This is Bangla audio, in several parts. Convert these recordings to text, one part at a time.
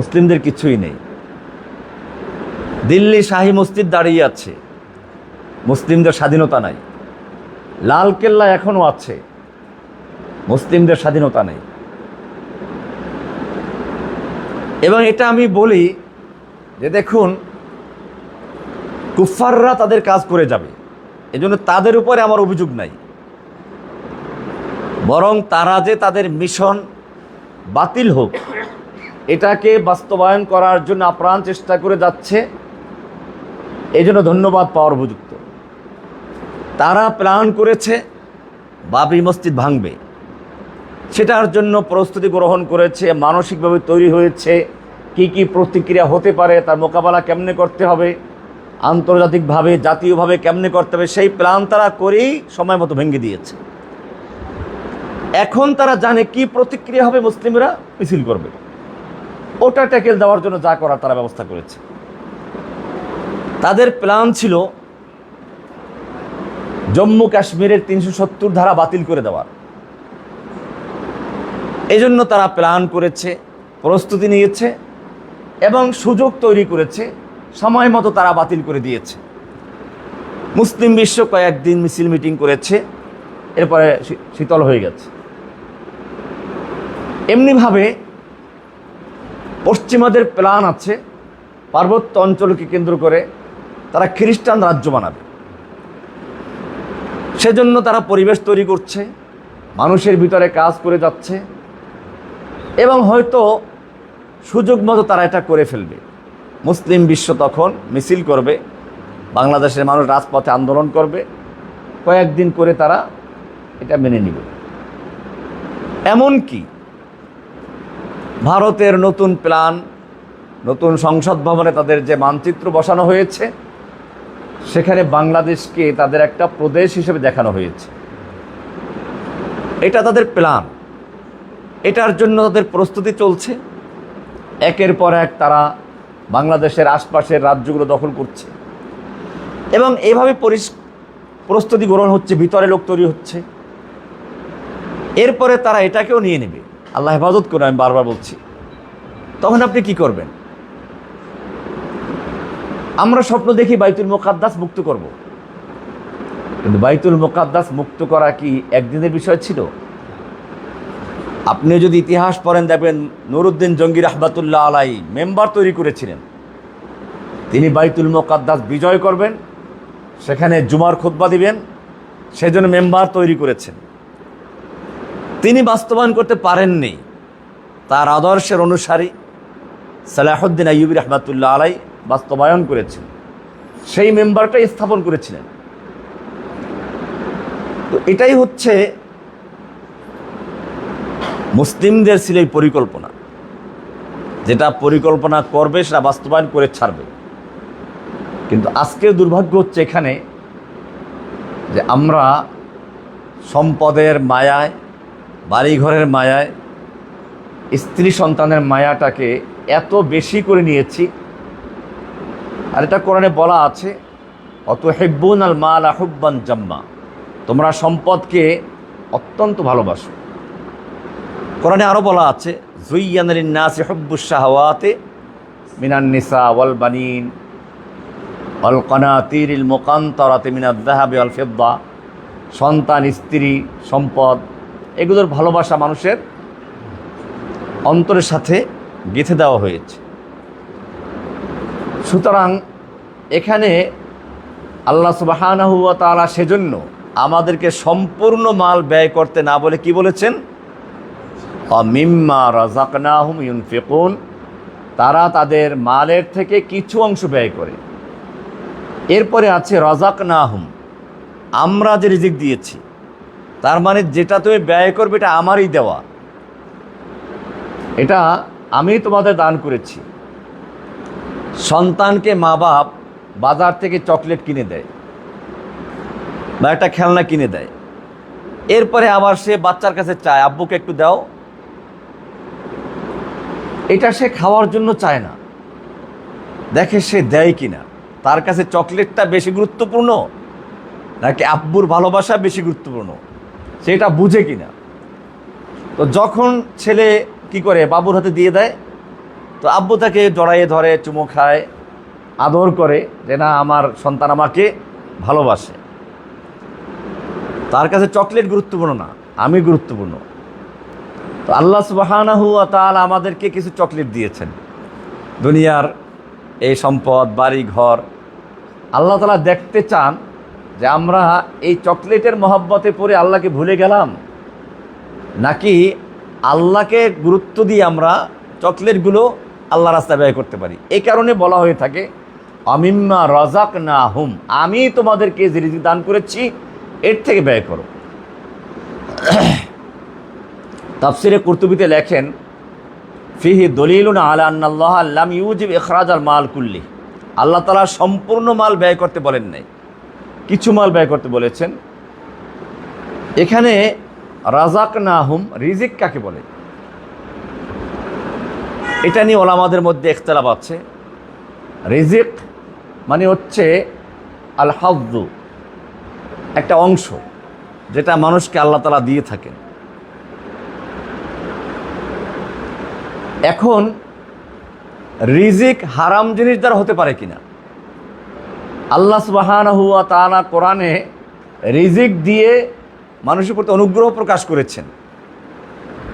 মুসলিমদের কিছুই নেই। দিল্লি শাহী মসজিদ দাঁড়িয়ে আছে, মুসলিমদের স্বাধীনতা নাই। লাল কেল্লা এখনো আছে, মুসলিমদের স্বাধীনতা নেই। এবং এটা আমি বলি যে দেখুন, কুফফাররা তাদের কাজ করে যাবে, এজন্য তাদের উপরে আমার অভিযোগ নাই। বরং তারা যে তাদের মিশন বাতিল হোক এটাকে বাস্তবায়ন করার জন্য আপ্রাণ চেষ্টা করে যাচ্ছে, এই জন্য ধন্যবাদ পাওয়ার উপযুক্ত। তারা প্ল্যান করেছে বাবরি মসজিদ ভাঙবে, সেটার জন্য প্রস্তুতি গ্রহণ করেছে, মানসিকভাবে তৈরি হয়েছে, কি কি প্রতিক্রিয়া হতে পারে, তার মোকাবেলা কেমনে করতে হবে, আন্তর্জাতিকভাবে জাতীয়ভাবে কেমনে করতে হবে, সেই প্ল্যান তারা করেই সময় মতো ভেঙে দিয়েছে। এখন তারা জানে কি প্রতিক্রিয়া হবে, মুসলিমরা মিছিল করবে, ওটা ট্যাকেল দেওয়ার জন্য যা করার তারা ব্যবস্থা করেছে। তাদের প্ল্যান ছিল জম্মু কাশ্মীরের ৩৭০ ধারা বাতিল করে দেওয়ার। এই জন্য তারা প্ল্যান করেছে, প্রস্তুতি নিয়েছে এবং সুযোগ তৈরি করেছে, সময় মতো তারা বাতিল করে দিয়েছে। মুসলিম বিশ্ব কয়েকদিন মিছিল মিটিং করেছে, এরপরে শীতল হয়ে গেছে। এমনিভাবে পশ্চিমাদের প্ল্যান আছে, পার্বত্য অঞ্চলকে কেন্দ্র করে তারা খ্রিস্টান রাজ্য বানাবে। সেজন্য তারা পরিবেশ তৈরি করছে, মানুষের ভিতরে কাজ করে যাচ্ছে এবং হয়তো সুযোগ মতো তারা এটা করে ফেলবে। মুসলিম বিশ্ব তখন মিছিল করবে, বাংলাদেশের মানুষ রাজপথে আন্দোলন করবে, কয়েকদিন করে তারা এটা মেনে নেবে। এমনকি ভারতের নতুন প্ল্যান, নতুন সংসদ ভবনে তাদের যে মানচিত্র বসানো হয়েছে, সেখানে বাংলাদেশকে তাদের একটা প্রদেশ হিসেবে দেখানো হয়েছে। এটা তাদের প্ল্যান, এটার জন্য তাদের প্রস্তুতি চলছে। একের পর এক তারা বাংলাদেশের আশপাশের রাজ্যগুলো দখল করছে এবং এভাবে প্রস্তুতি গ্রহণ হচ্ছে, ভিতরে লোক তৈরি হচ্ছে। এরপরে তারা এটাকেও নিয়ে নেবে। আল্লাহ হেফাজত করে, আমি বারবার বলছি। তখন আপনি কি করবেন? আমরা স্বপ্ন দেখি বাইতুল মুকাদ্দাস মুক্ত করব, কিন্তু বাইতুল মুকাদ্দাস মুক্ত করা কি একদিনের বিষয় ছিল? আপনি যদি ইতিহাস পড়েন দেখবেন, নুরউদ্দিন জঙ্গি রাহমাতুল্লাহ আলাইহি মেম্বার তৈরি করেছিলেন। তিনি বাইতুল মুকাদ্দাস বিজয় করবেন, সেখানে জুমার খুতবা দিবেন, সেজন্য মেম্বার তৈরি করেছেন। তিনি বাস্তবায়ন করতে পারেননি। তার আদর্শের অনুসারী সালাহুদ্দিন আইয়ুবী রাহমাতুল্লাহ আলাইহি বাস্তবায়ন করেছেন, সেই মেম্বারটাই স্থাপন করেছিলেন। তো এটাই হচ্ছে মুসলিমদের ছিল এই পরিকল্পনা, যেটা পরিকল্পনা করবে সেটা বাস্তবায়ন করে ছাড়বে। কিন্তু আজকের দুর্ভাগ্য হচ্ছে এখানে যে আমরা সম্পদের মায়ায়, বাড়িঘরের মায়ায়, স্ত্রী সন্তানের মায়াটাকে এত বেশি করে নিয়েছি। আর এটা কোরআনে বলা আছে, অতুহিব্বুনাল মালা হুব্বান জাম্মা, তোমরা সম্পদকে অত্যন্ত ভালোবাসো। কোরআনে আরও বলা আছে, যুয়্যানা লিন-নাসি হুব্বুশ শাহাওয়াতি মিনান নিসা ওয়াল বানিন ওয়াল কানাতিরিল মুকান্তারাতি মিনাদ যাহাবি ওয়াল ফিদ্দা, সন্তান, স্ত্রী, সম্পদ, এগুলোর ভালোবাসা মানুষের অন্তরের সাথে গেঁথে দেওয়া হয়েছে। সুতরাং এখানে আল্লাহ সুবহানাহু ওয়া তাআলা সেজন্য আমাদেরকে সম্পূর্ণ মাল ব্যয় করতে না বলে কি বলেছেন? মিম্মা রাযাকনাহুম ইউনফিকুন, তারা তাদের মালের থেকে কিছু অংশ ব্যয় করে। এরপরে আছে রাযাকনাহুম, আমরা যে রিজিক দিয়েছি, তার মানে যেটা তুমি ব্যয় করবে এটা আমারই দেওয়া, এটা আমি তোমাদের দান করেছি। সন্তানকে মা বাপ বাজার থেকে চকলেট কিনে দেয় বা একটা খেলনা কিনে দেয়, এরপরে আবার সে বাচ্চার কাছে চায়, আব্বুকে একটু দাও। এটা সে খাওয়ার জন্য চায় না, দেখে সে দেয় কিনা, তার কাছে চকলেটটা বেশি গুরুত্বপূর্ণ নাকি আব্বুর ভালোবাসা বেশি গুরুত্বপূর্ণ, সেটা বুঝে কিনা। তো যখন ছেলে কি করে, বাবুর হাতে দিয়ে দেয়, তো আব্বু তাকে জড়াইয়ে ধরে, চুমো খায়, আদর করে, যে না আমার সন্তান আমাকে ভালোবাসে। তার কাছে চকলেট গুরুত্বপূর্ণ না, আমি গুরুত্বপূর্ণ। তো আল্লাহ সুবহানাহু ওয়া তাআলা আমাদেরকে কিছু চকলেট দিয়েছেন, দুনিয়ার এই সম্পদ, বাড়ি ঘর। আল্লাহ তাআলা দেখতে চান যে আমরা এই চকলেটের মহব্বতে পড়ে আল্লাহকে ভুলে গেলাম, নাকি আল্লাহকে গুরুত্ব দিয়ে আমরা চকলেটগুলো আল্লাহ রাস্তায় ব্যয় করতে পারি। এই কারণে বলা হয়ে থাকে আমিম্মা রাযাকনাহুম, আমি তোমাদেরকে যে রিজিক দান করেছি এর থেকে ব্যয় করো। তাফসিরে কুরতুবিতে লেখেন, ফিহি দলিলুন আলা আন্নাল্লাহ লাম ইউজিব ইখরাজাল মাল কুল্লি, আল্লাহ তাআলা সম্পূর্ণ মাল ব্যয় করতে বলেন নাই, কিছু মাল ব্যয় করতে বলেছেন। এখানে রাযাকনাহুম, রিজিক কাকে বলে এটা নিয়ে ওলামাদের মধ্যে ইখতিলাফ আছে। রিজিক মানে হচ্ছে আল হায্যু, একটা অংশ যেটা মানুষকে আল্লাহ তাআলা দিয়ে থাকেন। এখন রিজিক হারাম জিনিস দ্বারা হতে পারে কিনা? আল্লাহ সুবহানাহু ওয়া তাআলা কোরআনে রিজিক দিয়ে মানুষের প্রতি অনুগ্রহ প্রকাশ করেছেন।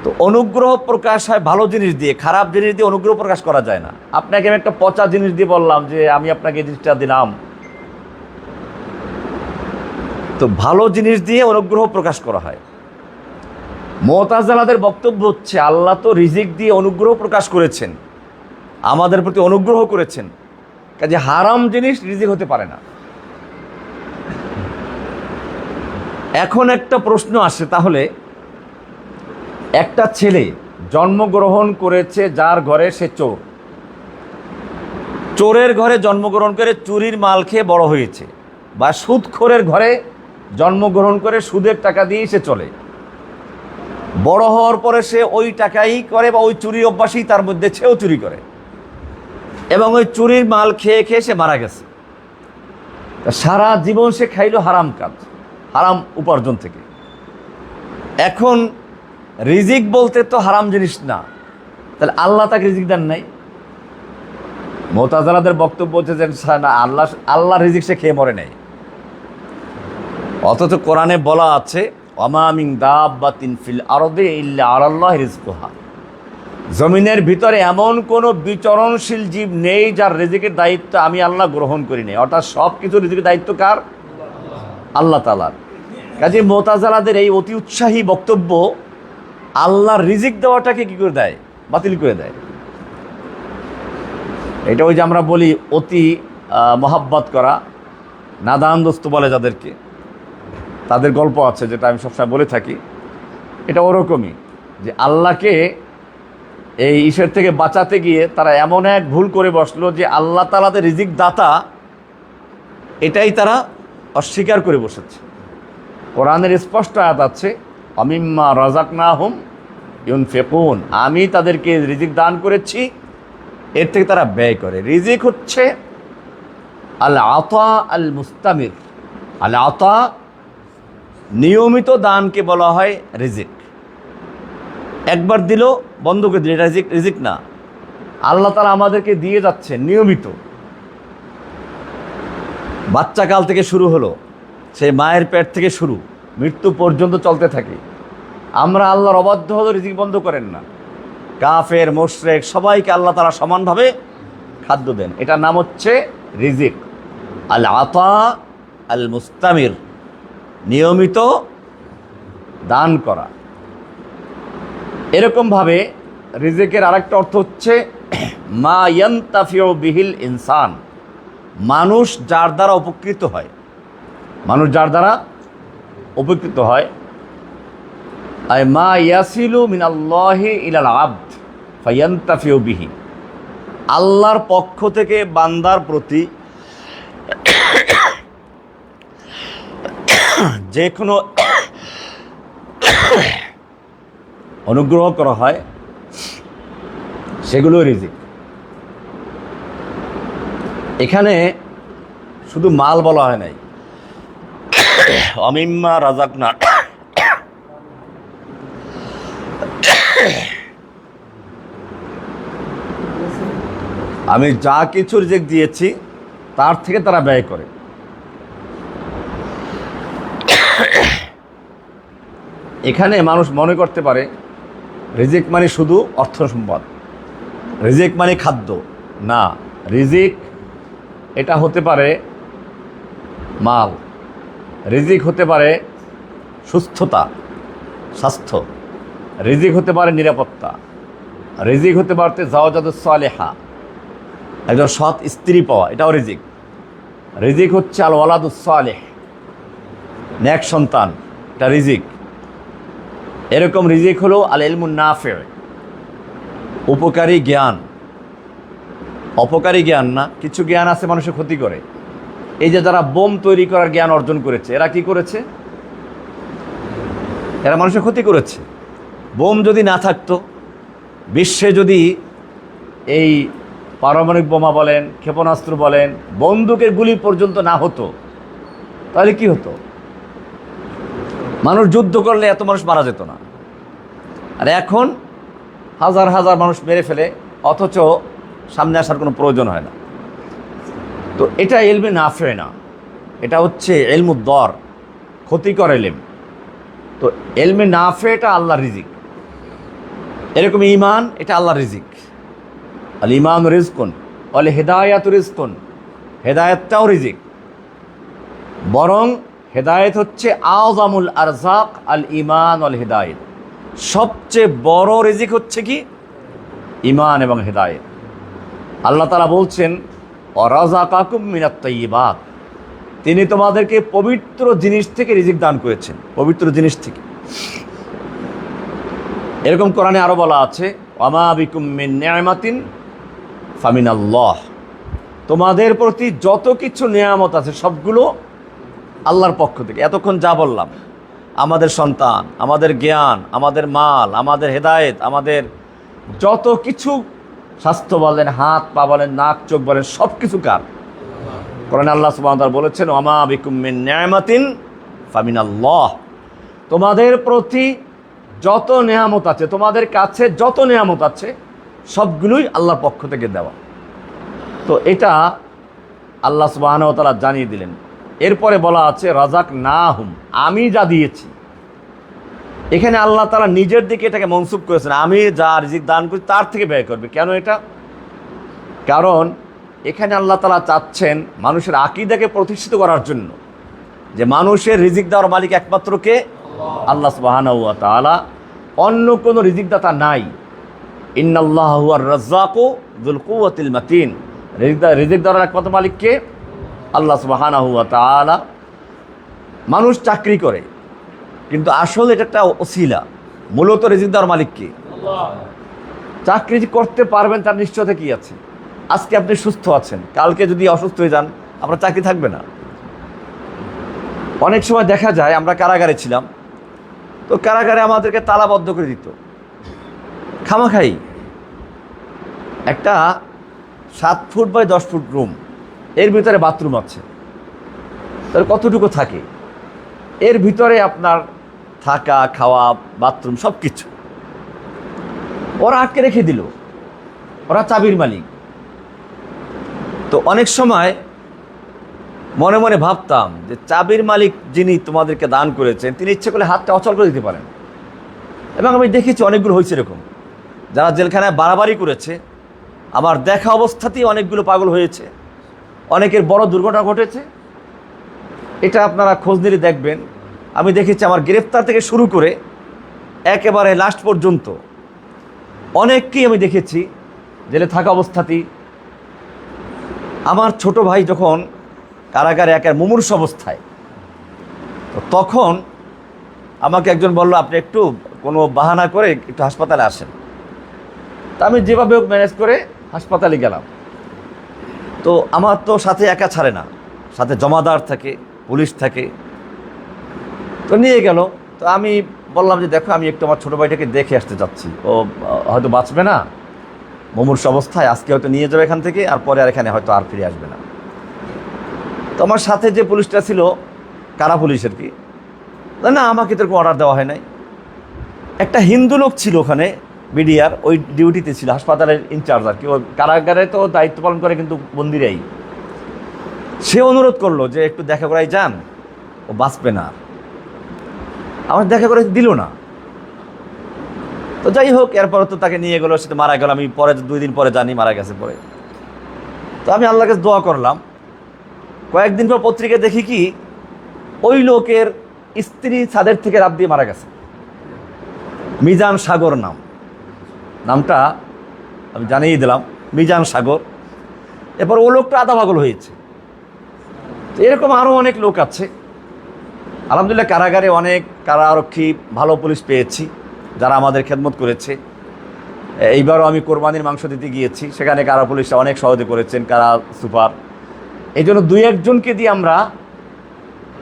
তো অনুগ্রহ প্রকাশ হয় ভালো জিনিস দিয়ে, খারাপ জিনিস দিয়ে অনুগ্রহ প্রকাশ করা যায় না। আপনাকে আমি একটা পচা জিনিস দিয়ে বললাম যে আমি আপনাকে এই জিনিসটা দিলাম, তো ভালো জিনিস দিয়ে অনুগ্রহ প্রকাশ করা হয়। মুতাজিলাদের বক্তব্য হচ্ছে আল্লাহ তো রিজিক দিয়ে অনুগ্রহ প্রকাশ করেছেন, আমাদের প্রতি অনুগ্রহ করেছেন, কাজে হারাম জিনিস রিজিক হতে পারে না। এখন একটা প্রশ্ন আসে, তাহলে একটা ছেলে জন্মগ্রহণ করেছে যার ঘরে সে চোর, চোরের ঘরে জন্মগ্রহণ করে চুরির মাল খেয়ে বড় হয়েছে, বা সুদখোরের ঘরে জন্মগ্রহণ করে সুদের টাকা দিয়েই সে চলে, বড় হওয়ার পরে সে ওই টাকাই করে বা ওই চুরির অভ্যাসই তার মধ্যে, সেও চুরি করে এবং ওই চুরির মাল খেয়ে খেয়ে সে মারা গেছে। সারা জীবন সে খাইল হারাম কাজ, হারাম উপার্জন থেকে। এখন রিজিক বলতে তো হারাম জিনিস না, তাহলে আল্লাহ তাকে রিজিক দেন নাই? মুতাজিলাদের বক্তব্য হচ্ছে যে না, আল্লাহ রিজিক সে খেয়ে মরে নাই। অথচ কোরআনে বলা আছে ওয়ামা মিন দাব্বাতিন ফিল আরদি ইল্লা আলাল্লাহি রিজকুহা, জমিনের ভিতরে এমন কোনো বিচরণশীল জীব নেই যার রিজিকের দায়িত্ব আমি আল্লাহ গ্রহণ করি নাই। অর্থাৎ সব কিছু রিজিকের দায়িত্ব কার? আল্লাহ তাআলার। কাজে মুতাজিলাদের এই অতি উৎসাহী বক্তব্য আল্লাহর রিজিক দেওয়াটাকে কি করে দেয়? বাতিল করে দেয়। এটা ওই যে আমরা বলি অতি মহাব্বত করা, নাদান দোস্ত বলে যাদেরকে, তাদের গল্প আছে যেটা আমি সবসময় বলে থাকি। এটা ওরকমই যে আল্লাহকে এই ঈশ্বর থেকে বাঁচাতে গিয়ে তারা এমন এক ভুল করে বসলো যে আল্লাহ তাআলাদের রিজিক দাতা এটাই তারা অস্বীকার করে বসেছে। কোরআনের স্পষ্ট আয়াত আছে আমিম্মা রাযাকনাহুম ইউনফিকুন, আমি তাদেরকে রিজিক দান করেছি, এর থেকে তারা ব্যয় করে। রিজিক হচ্ছে আল আতা আল মুস্তামির, আল আতা নিয়মিত দানকে বলা হয় রিজিক। একবার দিল বন্ধ করে দিল, এটা রিজিক না। আল্লাহ তাআলা আমাদেরকে দিয়ে যাচ্ছে নিয়মিত, বাচ্চাকাল থেকে শুরু হলো, সেই মায়ের পেট থেকে শুরু, মৃত্যু পর্যন্ত চলতে থাকে। আমরা আল্লাহর অবাধ্য হলে রিজিক বন্ধ করেন না। কাফের, মুশরিক সবাইকে আল্লাহ তাআলা সমানভাবে খাদ্য দেন। এটার নাম হচ্ছে রিজিক, আল আতা আল মুস্তামির, নিয়মিত দান করা। এরকমভাবে রিজিকের আরেকটা অর্থ হচ্ছে মা ইয়ান্তাফিউ বিহিল ইনসান, মানুষ যার দ্বারা উপকৃত হয়, মানুষ যার দ্বারা উপকৃত হয়। আই মা ইয়াসিলু মিনাল্লাহি ইলাল আবদ ফায়ান্তাফিউ বিহি, আল্লাহর পক্ষ থেকে বান্দার প্রতি যে কোনো অনুগ্রহ করা হয় সেগুলো রিজিক। এখানে শুধু মাল বলা হয় নাই, আমিম্মা রাযাকনা, আমি যা কিছু রিজিক দিয়েছি তার থেকে তারা ব্যয় করে। এখানে মানুষ মনে করতে পারে রিজিক মানে শুধু অর্থ সম্পদ, রিজিক মানে খাদ্য। না, রিজিক এটা হতে পারে মাল, রিজিক হতে পারে সুস্থতা, স্বাস্থ্য, রিজিক হতে পারে নিরাপত্তা, রিজিক হতে পারে জাওজাতুস সালেহা, একজন সৎ স্ত্রী পাওয়া, এটাও রিজিক। রিজিক হচ্ছে আল ওয়ালাদুস সালেহ, নেক সন্তান, এটা রিজিক। এরকম রিজিক হলো আল ইলমুন নাফি, উপকারী জ্ঞান। অপকারী জ্ঞান না, কিছু জ্ঞান আছে মানুষের ক্ষতি করে। এই যে যারা বোম তৈরি করার জ্ঞান অর্জন করেছে, এরা কি করেছে? এরা মানুষের ক্ষতি করেছে। বোম যদি না থাকতো, বিশ্বে যদি এই পারমাণবিক বোমা বলেন, ক্ষেপণাস্ত্র বলেন, বন্দুকের গুলি পর্যন্ত না হতো, তাহলে কি হতো? মানুষ যুদ্ধ করলে এত মানুষ মারা যেত না। আর এখন হাজার হাজার মানুষ মেরে ফেলে, অথচ সামনে আসার কোনো প্রয়োজন হয় না। তো এটা ইলমে নাফে না, এটা হচ্ছে ইলমুদ্দর, ক্ষতিকর ইলম। তো ইলমে নাফে এটা আল্লাহর রিজিক। এরকম ঈমান, এটা আল্লাহর রিজিক। আল ঈমান রিজকুন ওয়াল হিদায়াতু রিজকুন, হেদায়েতটাও রিজিক। বরং হেদায়েত হচ্ছে আযমুল আরযাক আল ঈমান ওয়াল হিদায়াত। সবচেয়ে বড় রিজিক হচ্ছে কি? ঈমান এবং হেদায়েত। আল্লাহ তাআলা বলছেন ওয়ারাযাকাকুম মিনাত তাইয়্যিবাত, তিনি তোমাদেরকে পবিত্র জিনিস থেকে রিজিক দান করেছেন, পবিত্র জিনিস থেকে। এরকম কোরআনে আরো বলা আছে ওয়ামা বিকুম মিন নি'মাতিন ফামিনাল্লাহ, তোমাদের প্রতি যত কিছু নিয়ামত আছে সবগুলো আল্লাহর পক্ষ থেকে। এতক্ষণ যা বললাম, আমাদের সন্তান, আমাদের জ্ঞান, আমাদের মাল, আমাদের হেদায়েত, আমাদের যত কিছু, স্বাস্থ্য বলেন, হাত পা বলেন, নাক চোখ বলেন, সব কিছু কার? কোরআনে আল্লাহ সুবহানাহু ওয়া তাআলা বলেছেন ওয়ামা বিকুম মিন নি'মাতিন ফামিনাল্লাহ, তোমাদের প্রতি যত নেয়ামত আছে, তোমাদের কাছে যত নেয়ামত আছে সবগুলোই আল্লাহর পক্ষ থেকে দেওয়া। তো এটা আল্লাহ সুবহানাহু ওয়া তাআলা জানিয়ে দিলেন। এরপরে বলা আছে রাজাক না হুম, আমি যা দিয়েছি। এখানে আল্লাহ তাআলা নিজের দিকে এটাকে মনসুব করেছেন, আমি যা রিজিক দান করি তার থেকে ব্যয় করবে। কেন এটা? কারণ এখানে আল্লাহ তাআলা চাচ্ছেন মানুষের আকীদাকে প্রতিষ্ঠিত করার জন্য, যে মানুষের রিজিক দেওয়ার মালিক একমাত্র কে? আল্লাহ সুবহানাহু ওয়া তাআলা, অন্য কোনো রিজিকদাতা নাই। ইন্নাল্লাহা হুয়ার রাজ্জাকু যুল কুওয়াতিল মাতিন, রিজিক দেওয়ার একমাত্র মালিক কে? আল্লাহ সুবহানাহু ওয়া তাআলা। মানুষ চাকরি করে, কিন্তু আসলে এটা একটা ওসিলা, মূলত রিজিক দেওয়ার মালিক কে? আল্লাহ। চাকরি করতে পারবেন তার নিশ্চয়তা কি আছে? আজকে আপনি সুস্থ আছেন, কালকে যদি অসুস্থ হয়ে যান আপনার চাকরি থাকবে না। অনেক সময় দেখা যায়, আমরা কারাগারে ছিলাম, তো কারাগারে আমাদেরকে তালাবদ্ধ করে দিত খামাখাই। একটা 7 ফুট বাই 10 ফুট রুম, এর ভিতরে বাথরুম আছে, তাহলে কতটুকু থাকে? এর ভিতরে আপনার থাকা, খাওয়া, বাথরুম সব কিছু ওরা আটকে রেখে দিল, ওরা চাবির মালিক। তো অনেক সময় মনে মনে ভাবতাম যে চাবির মালিক যিনি তোমাদেরকে দান করেছেন, তিনি ইচ্ছে করলে হাতটা অচল করে দিতে পারেন। এবং আমি দেখেছি অনেকগুলো হয়েছে এরকম, যারা জেলখানায় বাড়াবাড়ি করেছে, আমার দেখা অবস্থাতেই অনেকগুলো পাগল হয়েছে, অনেকের বড় দুর্ঘটনা ঘটেছে। এটা আপনারা খোঁজ নিলে দেখবেন। আমি দেখেছি আমার গ্রেফতার থেকে শুরু করে একেবারে লাস্ট পর্যন্ত অনেককেই আমি দেখেছি জেলে থাকা অবস্থাতেই। আমার ছোট ভাই যখন কারাগারে একের মুমূর্ষ অবস্থায়, তখন আমাকে একজন বলল আপনি একটু কোনো বাহানা করে একটু হাসপাতালে আসেন। তা আমি যেভাবে ম্যানেজ করে হাসপাতালে গেলাম। তো আমার তো সাথে একা ছাড়ে না, সাথে জমাদার থাকে, পুলিশ থাকে। তো নিয়ে গেল। তো আমি বললাম যে দেখো, আমি একটু আমার ছোটো ভাইটাকে দেখে আসতে চাচ্ছি, ও হয়তো বাঁচবে না, মুমূর্ষ অবস্থায়, আজকে হয়তো নিয়ে যাবে এখান থেকে, আর পরে আর এখানে হয়তো আর ফিরে আসবে না। তো আমার সাথে যে পুলিশটা ছিল, কারা পুলিশ আর কি, না আমাকে তো অর্ডার দেওয়া হয় নাই। একটা হিন্দু লোক ছিল ওখানে, বিডিআর ওই ডিউটিতে ছিল, হাসপাতালের ইনচার্জ আর কি, ওই কারাগারে তো দায়িত্ব পালন করে কিন্তু বন্দিরাই। সে অনুরোধ করলো যে একটু দেখা করাই যান, ও বাঁচবে না। আমার দেখা করে দিল না। তো যাই হোক, এরপরে তো তাকে নিয়ে গেলো, সে তো মারা গেল। আমি পরে 2 দিন পরে জানি মারা গেছে পরে। তো আমি আল্লাহর কাছে দোয়া করলাম। কয়েকদিন পর পত্রিকায় দেখি কি ওই লোকের স্ত্রী ছাদের থেকে লাফ দিয়ে মারা গেছে। মিজান সাগর নামটা আমি জানিয়ে দিলাম, মিজান সাগর। এরপর ও লোকটা আধা পাগল হয়েছে। তো এরকম আরও অনেক লোক আছে। আলহামদুলিল্লাহ কারাগারে অনেক কারারক্ষী, ভালো পুলিশ পেয়েছি যারা আমাদের খেদমত করেছে। এইবারও আমি কোরবানির মাংস দিতে গিয়েছি, সেখানে কারা পুলিশরা অনেক সহযোগিতা করেছেন, কারা সুপার। এই জন্য 2-1 জনকে দিয়ে আমরা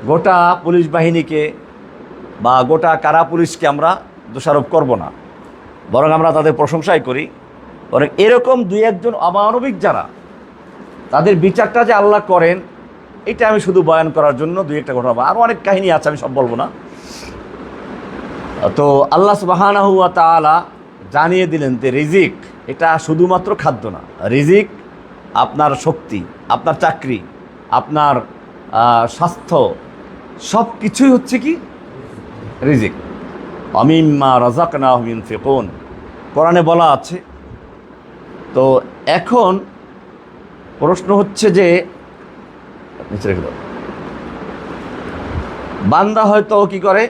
গোটা পুলিশ বাহিনীকে বা গোটা কারা পুলিশকে আমরা দোষারোপ করব না, বরং আমরা তাদের প্রশংসাই করি। বরং এরকম 2-1 জন অমানবিক যারা, তাদের বিচারটা যে আল্লাহ করেন, এটা আমি শুধু বয়ান করার জন্য 2-1টা ঘটনা। আরও অনেক কাহিনী আছে, আমি সব বলবো না। তো আল্লাহ সুবহানাহু ওয়া তাআলা জানিয়ে দিলেন যে রিজিক এটা শুধুমাত্র খাদ্য না। রিজিক আপনার শক্তি, আপনার চাকরি, আপনার স্বাস্থ্য, সব কিছুই হচ্ছে কি রিজিক। মিম্মা রাযাকনাহুম ইউনফিকুন, কোরআনে বলা আছে। তো এখন প্রশ্ন হচ্ছে যে বান্দা হয়তো কি করে,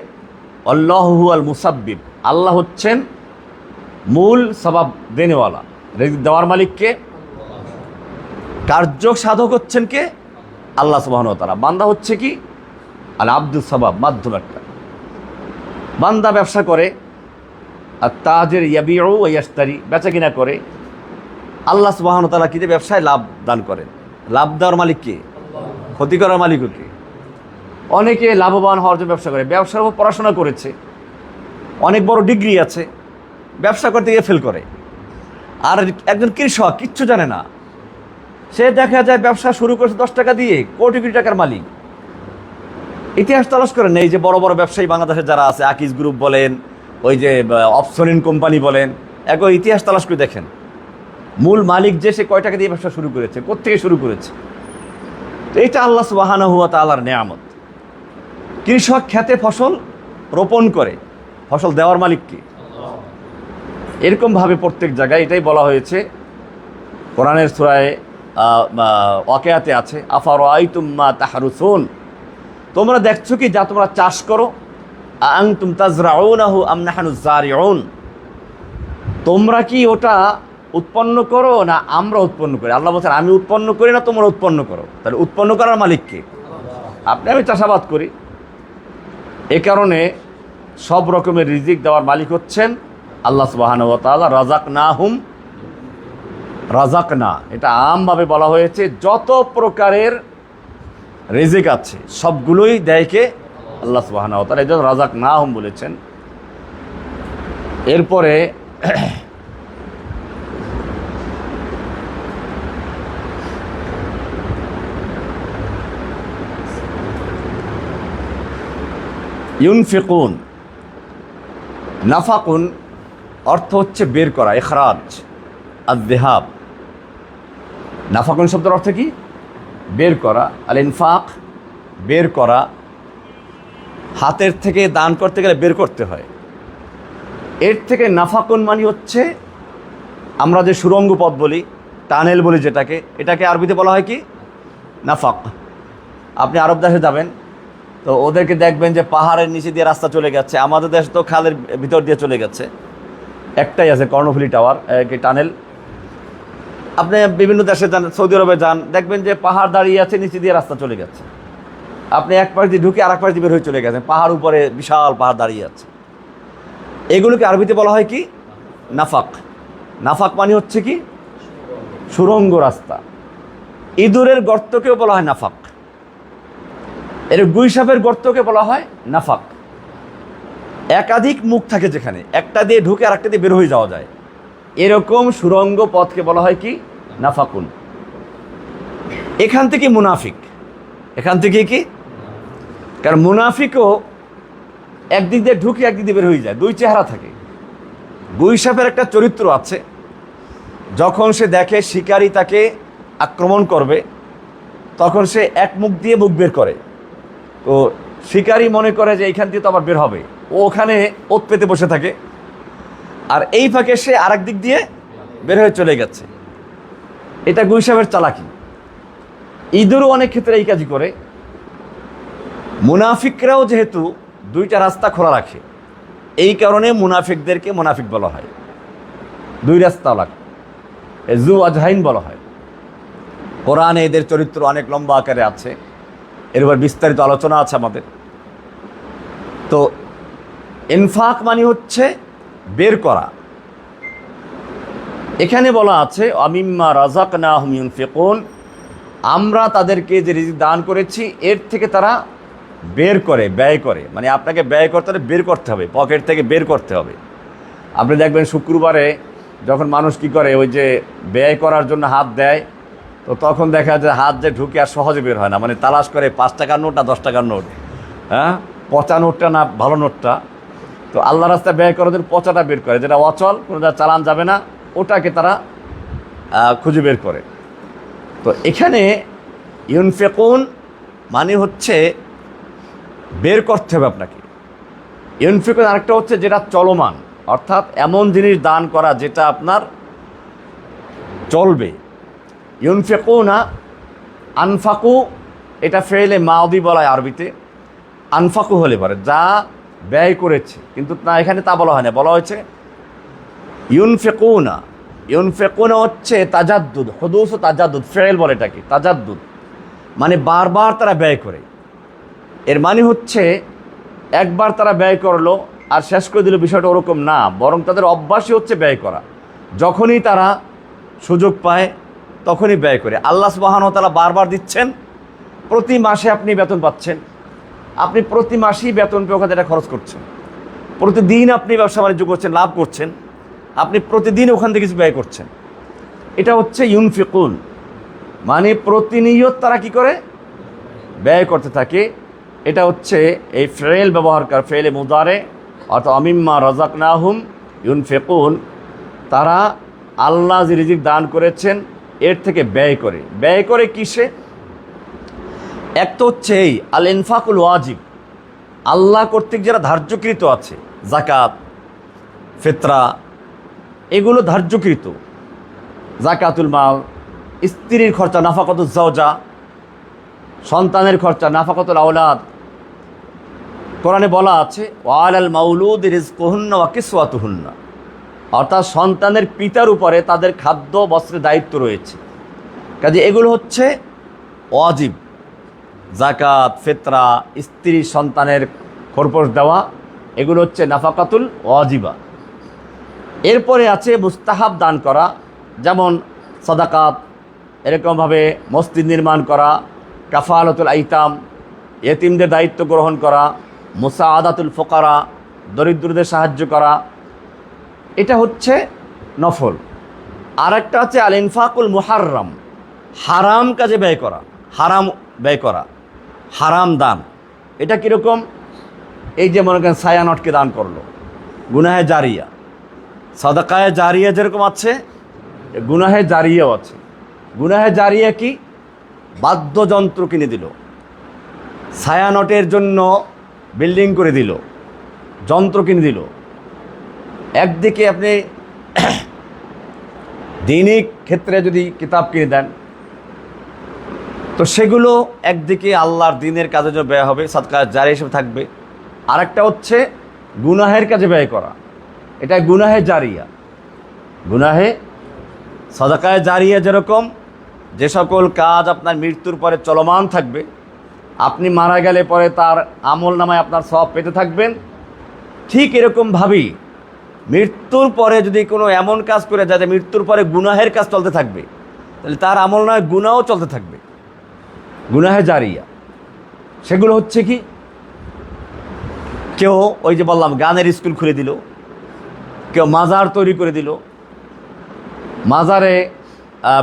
আল্লাহু হুয়াল মুসাব্বিব, আল্লাহ হচ্ছেন মূল সবাব দেনেওয়ালা, রিজিক দেওয়ার মালিককে। কার্য সাধক হচ্ছেন কে? আল্লাহ সুবহানাহু ওয়া তাআলা। বান্দা হচ্ছে কি আল আব্দুস সাবাব, মাধ্যম একটা। বান্দা ব্যবসা করে, আর তাজির ইয়াবিউ ওয়া ইয়াশতারি, বেচা কিনা করে। আল্লাহ সুবহানাহু ওয়া তাআলা কি যে ব্যবসায় লাভ দান করেন। লাভ দেওয়ার মালিক কে? ক্ষতি করার মালিকও কে? অনেকে লাভবান হওয়ার জন্য ব্যবসা করে, ব্যবসার উপর পড়াশোনা করেছে, অনেক বড় ডিগ্রি আছে, ব্যবসা করতে গিয়ে ফেল করে। আর একজন কৃষক কিচ্ছু জানে না, সে দেখা যায় ব্যবসা শুরু করেছে 10 টাকা দিয়ে, কোটি কোটি টাকার মালিক। ইতিহাস তালাশ করেন, এই যে বড় বড় ব্যবসায়ী বাংলাদেশে যারা আছে, আকিজ গ্রুপ বলেন, ওই যে অপসনিন কোম্পানি বলেন, একবার ইতিহাস তালাশ করে দেখেন মূল মালিক যে সে কয় টাকা দিয়ে ব্যবসা শুরু করেছে, কোত্থেকে শুরু করেছে। তো এটা আল্লাহ সুবহানাহু ওয়া তাআলার নেয়ামত। কৃষক খেতে ফসল রোপণ করে, ফসল দেওয়ার মালিক কি? এরকমভাবে প্রত্যেক জায়গায় এটাই বলা হয়েছে। কোরআনের সূরায়ে ওয়াকিয়াতে আছে, আফারাআইতুম মা তাহরুসুন, তোমরা দেখছো কি যা তোমরা চাষ করো, আনতুম তাজরাউনাহু আম নাহনুজ জারিউন, তোমরা কি ওটা উৎপন্ন করো না আমরা উৎপন্ন করি? আল্লাহ বলছেন আমি উৎপন্ন করি না, তোমরা উৎপন্ন করো। তাহলে উৎপন্ন করার মালিক কে? আপনি আমি চাষাবাদ করি। এ কারণে সব রকমের রিজিক দেওয়ার মালিক হচ্ছেন আল্লাহ সুবহানাহু ওয়া তাআলা। রাযাকনাহুম, রাযাকনা এটা আমভাবে বলা হয়েছে, যত প্রকারের রিজিক আছে সবগুলোই দেয় কে? আল্লাহ সুবহানাহু ওয়া তাআলা। এই জন্য রাযাকনাহুম বলেছেন। এরপরে ইউনফিকুন, নাফাকুন অর্থ হচ্ছে বের করা, ইখরাজ, আয-যিহাব। নাফাকুন শব্দের অর্থ কি? বের করা। আল ইনফাক বের করা, হাতের থেকে দান করতে গেলে বের করতে হয়। এর থেকে নাফাকুন মানে হচ্ছে আমরা যে সুরঙ্গ পথ বলি, টানেল বলি যেটাকে, এটাকে আরবিতে বলা হয় কি? নাফাক। আপনি আরব দেশে যাবেন তো ওদেরকে দেখবেন যে পাহাড়ের নিচে দিয়ে রাস্তা চলে গেছে। আমাদের দেশ তো খালের ভিতর দিয়ে চলে গেছে, একটাই আছে কর্ণফুলী টাওয়ার, টানেল। আপনি বিভিন্ন দেশে যান, সৌদি আরবে যান, দেখবেন যে পাহাড় দাঁড়িয়ে আছে, নিচে দিয়ে রাস্তা চলে গেছে। আপনি এক পাশ দিয়ে ঢুকে আর এক পাশ দিয়ে বের হয়ে চলে গেছেন, পাহাড় উপরে বিশাল পাহাড় দাঁড়িয়ে আছে। এগুলোকে আরবিতে বলা হয় কি? নাফাক। নাফাক মানে হচ্ছে কি? সুরঙ্গ রাস্তা। ইঁদুরের গর্তকেও বলা হয় নাফাক, এর গুইসাপের গর্তকে বলা হয় নাফাক। একাধিক মুখ থাকে যেখানে একটা দিয়ে ঢুকে আর একটা দিয়ে বের হয়ে যাওয়া যায়, এরকম সুরঙ্গ পথকে বলা হয় কি? নাফাকুন। এখান থেকে মুনাফিক, এখান থেকে কি? কারণ মুনাফিকও একদিক দিয়ে ঢুকে একদিক দিয়ে বের হয়ে যায়, দুই চেহারা থাকে। গুই সাপের একটা চরিত্র আছে, যখন সে দেখে শিকারী তাকে আক্রমণ করবে তখন সে এক মুখ দিয়ে মুখ বের করে। তো শিকারী মনে করে যে এইখান দিয়ে তো আবার বের হবে, ও ওখানে ওত পেতে বসে থাকে, আর এই ফাঁকে সে আরেক দিক দিয়ে বের হয়ে চলে গেছে। এটা গুই সাপের চালাকি। ইঁদুরও অনেক ক্ষেত্রে এই কাজই করে। মুনাফিকরাও যেহেতু দুইটা রাস্তা খোলা রাখে, এই কারণে মুনাফিকদেরকে মুনাফিক বলা হয়, দুই রাস্তা লাগে, জু আজহাইন বলা হয়। কোরআনে এদের চরিত্র অনেক লম্বা আকারে আছে, এর উপর বিস্তারিত আলোচনা আছে আমাদের। তো ইনফাক মানে হচ্ছে বের করা। এখানে বলা আছে আমিম্মা রাযাকনাহুম ইউনফিকুন, আমরা তাদেরকে যে রিজিক দান করেছি এর থেকে তারা বের করে, ব্যয় করে। মানে আপনাকে ব্যয় করতে হলে বের করতে হবে, পকেট থেকে বের করতে হবে। আপনি দেখবেন শুক্রবারে যখন মানুষ কি করে, ওই যে ব্যয় করার জন্য হাত দেয়, তো তখন দেখা যায় হাত যে ঢুকে আর সহজে বের হয় না, মানে তালাশ করে 5 টাকার নোট না 10 টাকার নোট, হ্যাঁ, পচা নোটটা না ভালো নোটটা। তো আল্লাহ রাস্তায় ব্যয় করার জন্য পচাটা বের করে, যেটা অচল, কোনো যা চালান যাবে না, ওটাকে তারা খুঁজে বের করে। তো এখানে ইউনফিকুন মানে হচ্ছে বের করতে হবে আপনাকে। ইউনফিকুন আরেকটা হচ্ছে যেটা চলমান, অর্থাৎ এমন জিনিস দান করা যেটা আপনার চলবে। ইউনফিকুনা আনফাকু, এটা ফেলে মাউদি বলা হয় আরবিতে, আনফাকু হলে পারে যা ব্যয় করেছে, কিন্তু না এখানে তা বলা হয় না, বলা হয়েছে ইউনফিকুনা। ইউনফিকুনা হচ্ছে তাজাদ্দুদ, হুদুস ও তাজাদ্দুদ, ফেল বলে এটাকে তাজাদ্দুদ, মানে বারবার তারা ব্যয় করে। এর মানে হচ্ছে একবার তারা ব্যয় করলো আর শেষ করে দিল, বিষয়টা ওরকম না, বরং তাদের অভ্যাসই হচ্ছে ব্যয় করা। যখনই তারা সুযোগ পায় তখনই ব্যয় করে। আল্লাহ সুবহানাহু ওয়া তাআলা বারবার দিচ্ছেন, প্রতি মাসে আপনি বেতন পাচ্ছেন, আপনি প্রতি মাসেই বেতন পেয়ে ওখানে এটা খরচ করছেন, প্রতিদিন আপনি ব্যবসা বাণিজ্য করছেন, লাভ করছেন, আপনি প্রতিদিন ওখান থেকে কিছু ব্যয় করছেন। এটা হচ্ছে ইউনফিকুন, মানে প্রতিনিয়ত তারা কি করে ব্যয় করতে থাকে। এটা হচ্ছে এই ফেল ব্যবহার করে, ফেলে মুদারে, অর্থাৎ আমিম্মা রাযাকনাহুম ইউনফিকুন, তারা আল্লাহ যে রিজিক দান করেছেন এর থেকে ব্যয় করে। ব্যয় করে কিসে? এক তো হচ্ছে এই আল ইনফাকুল ওয়াজিব, আল্লাহ কর্তৃক যারা ধার্যকৃত আছে, যাকাত, ফিতরা, এগুলো ধার্যকৃত। যাকাতুল মাল, স্ত্রীর খরচা নাফাকাতুজ জাওজা, সন্তানের খরচা নাফাকাতুল আওলাদ। কোরআনে বলা আছে ওয়ালাল মাউলুদ রিজকুহুন্না ওয়া কিসওয়াতুহুন্না, অর্থাৎ সন্তানের পিতার উপরে তাদের খাদ্য বস্ত্রের দায়িত্ব রয়েছে। কাজে এগুলো হচ্ছে ওয়াজিব, যাকাত, ফিতরা, স্ত্রী সন্তানের খরপোশ দেওয়া, এগুলো হচ্ছে নাফাকাতুল ওয়াজিবা। এরপরে আছে মুস্তাহাব দান করা, যেমন সাদাকাত, এরকমভাবে মসজিদ নির্মাণ করা, কাফালাতুল আইতাম, ইয়েতিমদের দায়িত্ব গ্রহণ করা, মুসাআদাতুল ফুকারা, দরিদ্রদের সাহায্য করা, এটা হচ্ছে নফল। আর একটা আছে আল ইনফাকুল মুহাররাম, হারাম কাজে ব্যয় করা, হারাম ব্যয় করা, হারাম দান। এটা কীরকম? এই যে মনে করেন ছায়ানটকে দান করলো, গুনাহে জারিয়া। সাদাকায়ে জারিয়া যেরকম আছে, গুনাহে জারিয়াও আছে। গুনাহে জারিয়া কি? বাদ্যযন্ত্র কিনে দিল, ছায়ানটের জন্য বিল্ডিং করে দিল, যন্ত্র কিনে দিল। একদিকে আপনি দৈনিক ক্ষেত্রে যদি কিতাব কিনে দেন, তো সেগুলো একদিকে আল্লাহর দ্বীনের কাজে যে ব্যয় হবে, সাদকা জারিয়া হিসেবে থাকবে। আরেকটা হচ্ছে গুনাহের কাজে ব্যয় করা, এটা গুনাহে জারিয়া। গুনাহে সাদাকায়ে জারিয়া যেরকম যে সকল কাজ আপনার মৃত্যুর পরে চলমান থাকবে, আপনি মারা গেলে পরে তার আমল নামায় আপনার সওয়াব পেতে থাকবেন, ঠিক এরকমভাবেই মৃত্যুর পরে যদি কোনো এমন কাজ করে যায় যে মৃত্যুর পরে গুনাহের কাজ চলতে থাকবে, তাহলে তার আমল নামায় গুনাহও চলতে থাকবে, গুনাহে জারিয়া। সেগুলো হচ্ছে কি? কেউ ওই যে বললাম গানের স্কুল খুলে দিল, কেউ মাজার তৈরি করে দিল, মাজারে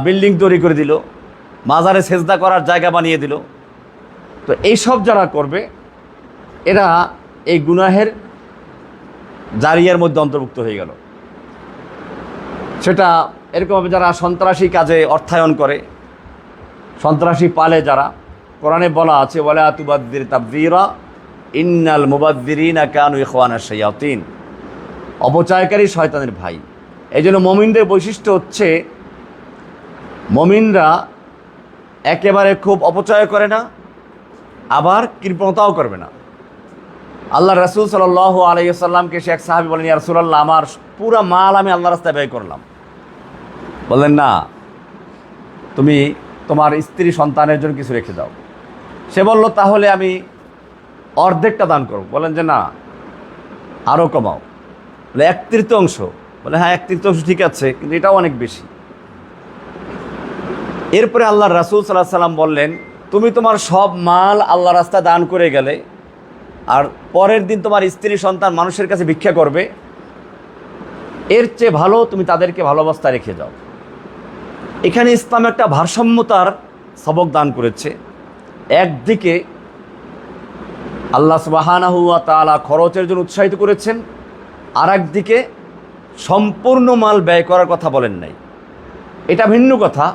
বিল্ডিং তৈরি করে দিল, মাজারে সেজদা করার জায়গা বানিয়ে দিল। তো এইসব যারা করবে এরা এই গুনাহের জারিয়ার মধ্যে অন্তর্ভুক্ত হয়ে গেল। সেটা এরকমভাবে যারা সন্ত্রাসী কাজে অর্থায়ন করে, সন্ত্রাসী পালে যারা, কোরআনে বলা আছে ওয়ালা তুবাদ্দির তাবযীরা ইন্নাল মুবাদ্দিরিনা কানু ইখওয়ানাশ শায়াতিন, অপচয়কারী শয়তানের ভাই। এই জন্য মুমিনদের বৈশিষ্ট্য হচ্ছে মুমিনরা একেবারে খুব অপচয় করে না, আবার কৃপণতাও করবে না। আল্লাহ রাসূল সাল্লাল্লাহু আলাইহি ওয়াসাল্লামকে সে এক সাহাবী বলেন, ইয়া রাসূলুল্লাহ, আমার পুরা মাল আমি আল্লাহর রাস্তায় ব্যয় করলাম। বললেন, না, তুমি তোমার স্ত্রী সন্তানের জন্য কিছু রেখে দাও। সে বলল, তাহলে আমি অর্ধেকটা দান করব। বলেন যে না, আরও কমাও। বলে 1/3 বলে হ্যাঁ 1/3 ঠিক আছে, কিন্তু এটাও অনেক বেশি। এরপরে আল্লাহর রাসূল সাল্লাল্লাহু আলাইহি ওয়াসাল্লাম বললেন, তুমি তোমার সব মাল আল্লাহ রাস্তায় দান করে গেলে, আর পরের দিন তোমার স্ত্রী সন্তান মানুষের কাছে ভিক্ষা করবে, এর চেয়ে ভালো তুমি তাদেরকে ভালো অবস্থায় রেখে যাও। এখানে ইসলাম একটা ভারসাম্যতার সবক দান করেছে। একদিকে আল্লাহ সুবহানাহু ওয়া তাআলা খরচের জন্য উৎসাহিত করেছেন, আর একদিকে সম্পূর্ণ মাল ব্যয় করার কথা বলেন নাই। এটা ভিন্ন কথা।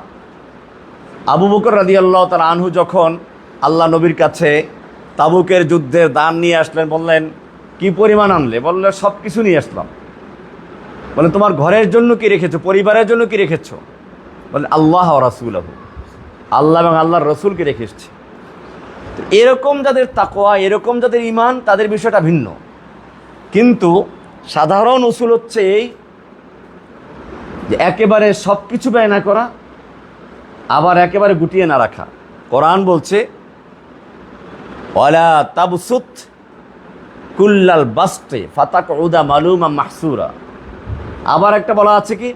আবু বকর রাদিয়াল্লাহু তাআলা আনহু যখন আল্লাহ নবীর কাছে তাবুকের যুদ্ধের দান নিয়ে আসলেন, বললেন কি পরিমাণ আনলে? বললে সব কিছু নিয়ে আসলাম। বলে তোমার ঘরের জন্য কি রেখেছো, পরিবারের জন্য কি রেখেছো? বলে আল্লাহ ওয়া রাসূলুহু, আল্লাহ এবং আল্লাহর রসুলকে রেখে এসেছে। তো এরকম যাদের তাকওয়া, এরকম যাদের ঈমান, তাদের বিষয়টা ভিন্ন। কিন্তু সাধারণ উসুল হচ্ছে এই যে একেবারে সব কিছু ব্যয় না করা, আবার একেবারে গুটিয়ে না রাখা। কোরআন বলছে ওয়ালা তাবসুত কুল্লাল বাসতি ফাতাকউদা মালুমা মাহসুরা। আবার একটা বলা আছে কি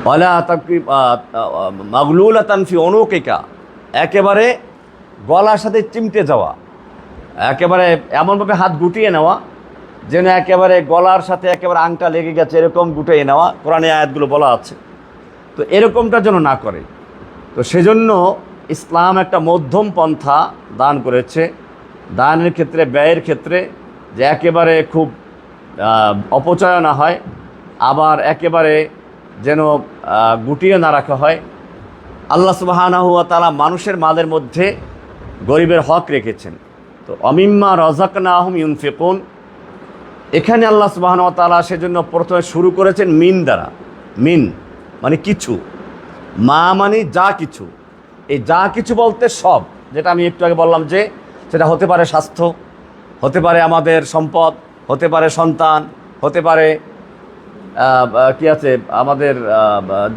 ওয়ালা তাকফি মাগলুলাতান ফি উনুকিকা, একেবারে গলার সাথে চিমটে যাওয়া, একেবারে এমনভাবে হাত গুটিয়ে নেওয়া যেন একেবারে গলার সাথে একেবারে আংটা লেগে গেছে, এরকম গুটিয়ে নেওয়া। কোরআনে আয়াতগুলো বলা আছে। তো এরকমটা যেন না করে। তো সেজন্য ইসলাম একটা মধ্যম পন্থা দান করেছে দানের ক্ষেত্রে, ব্যয়ের ক্ষেত্রে, যে একেবারে খুব অপচয় না হয়, আবার একেবারে যেন গুটিয়ে না রাখা হয়। আল্লাহ সুবহানাহু ওয়া তাআলা মানুষের মালের মধ্যে গরিবের হক রেখেছেন। তো অমিম্মা রাযাকনাহুম ইউনফিকুন, এখানে আল্লাহ সুবহানাহু ওয়া তাআলা সেজন্য প্রথমে শুরু করেছেন মিন দ্বারা। মিন মানে কিছু, মা মানে যা কিছু। এই যা কিছু বলতে সব, যেটা আমি একটু আগে বললাম, যে সেটা হতে পারে স্বাস্থ্য, হতে পারে আমাদের সম্পদ, হতে পারে সন্তান, হতে পারে কি আছে আমাদের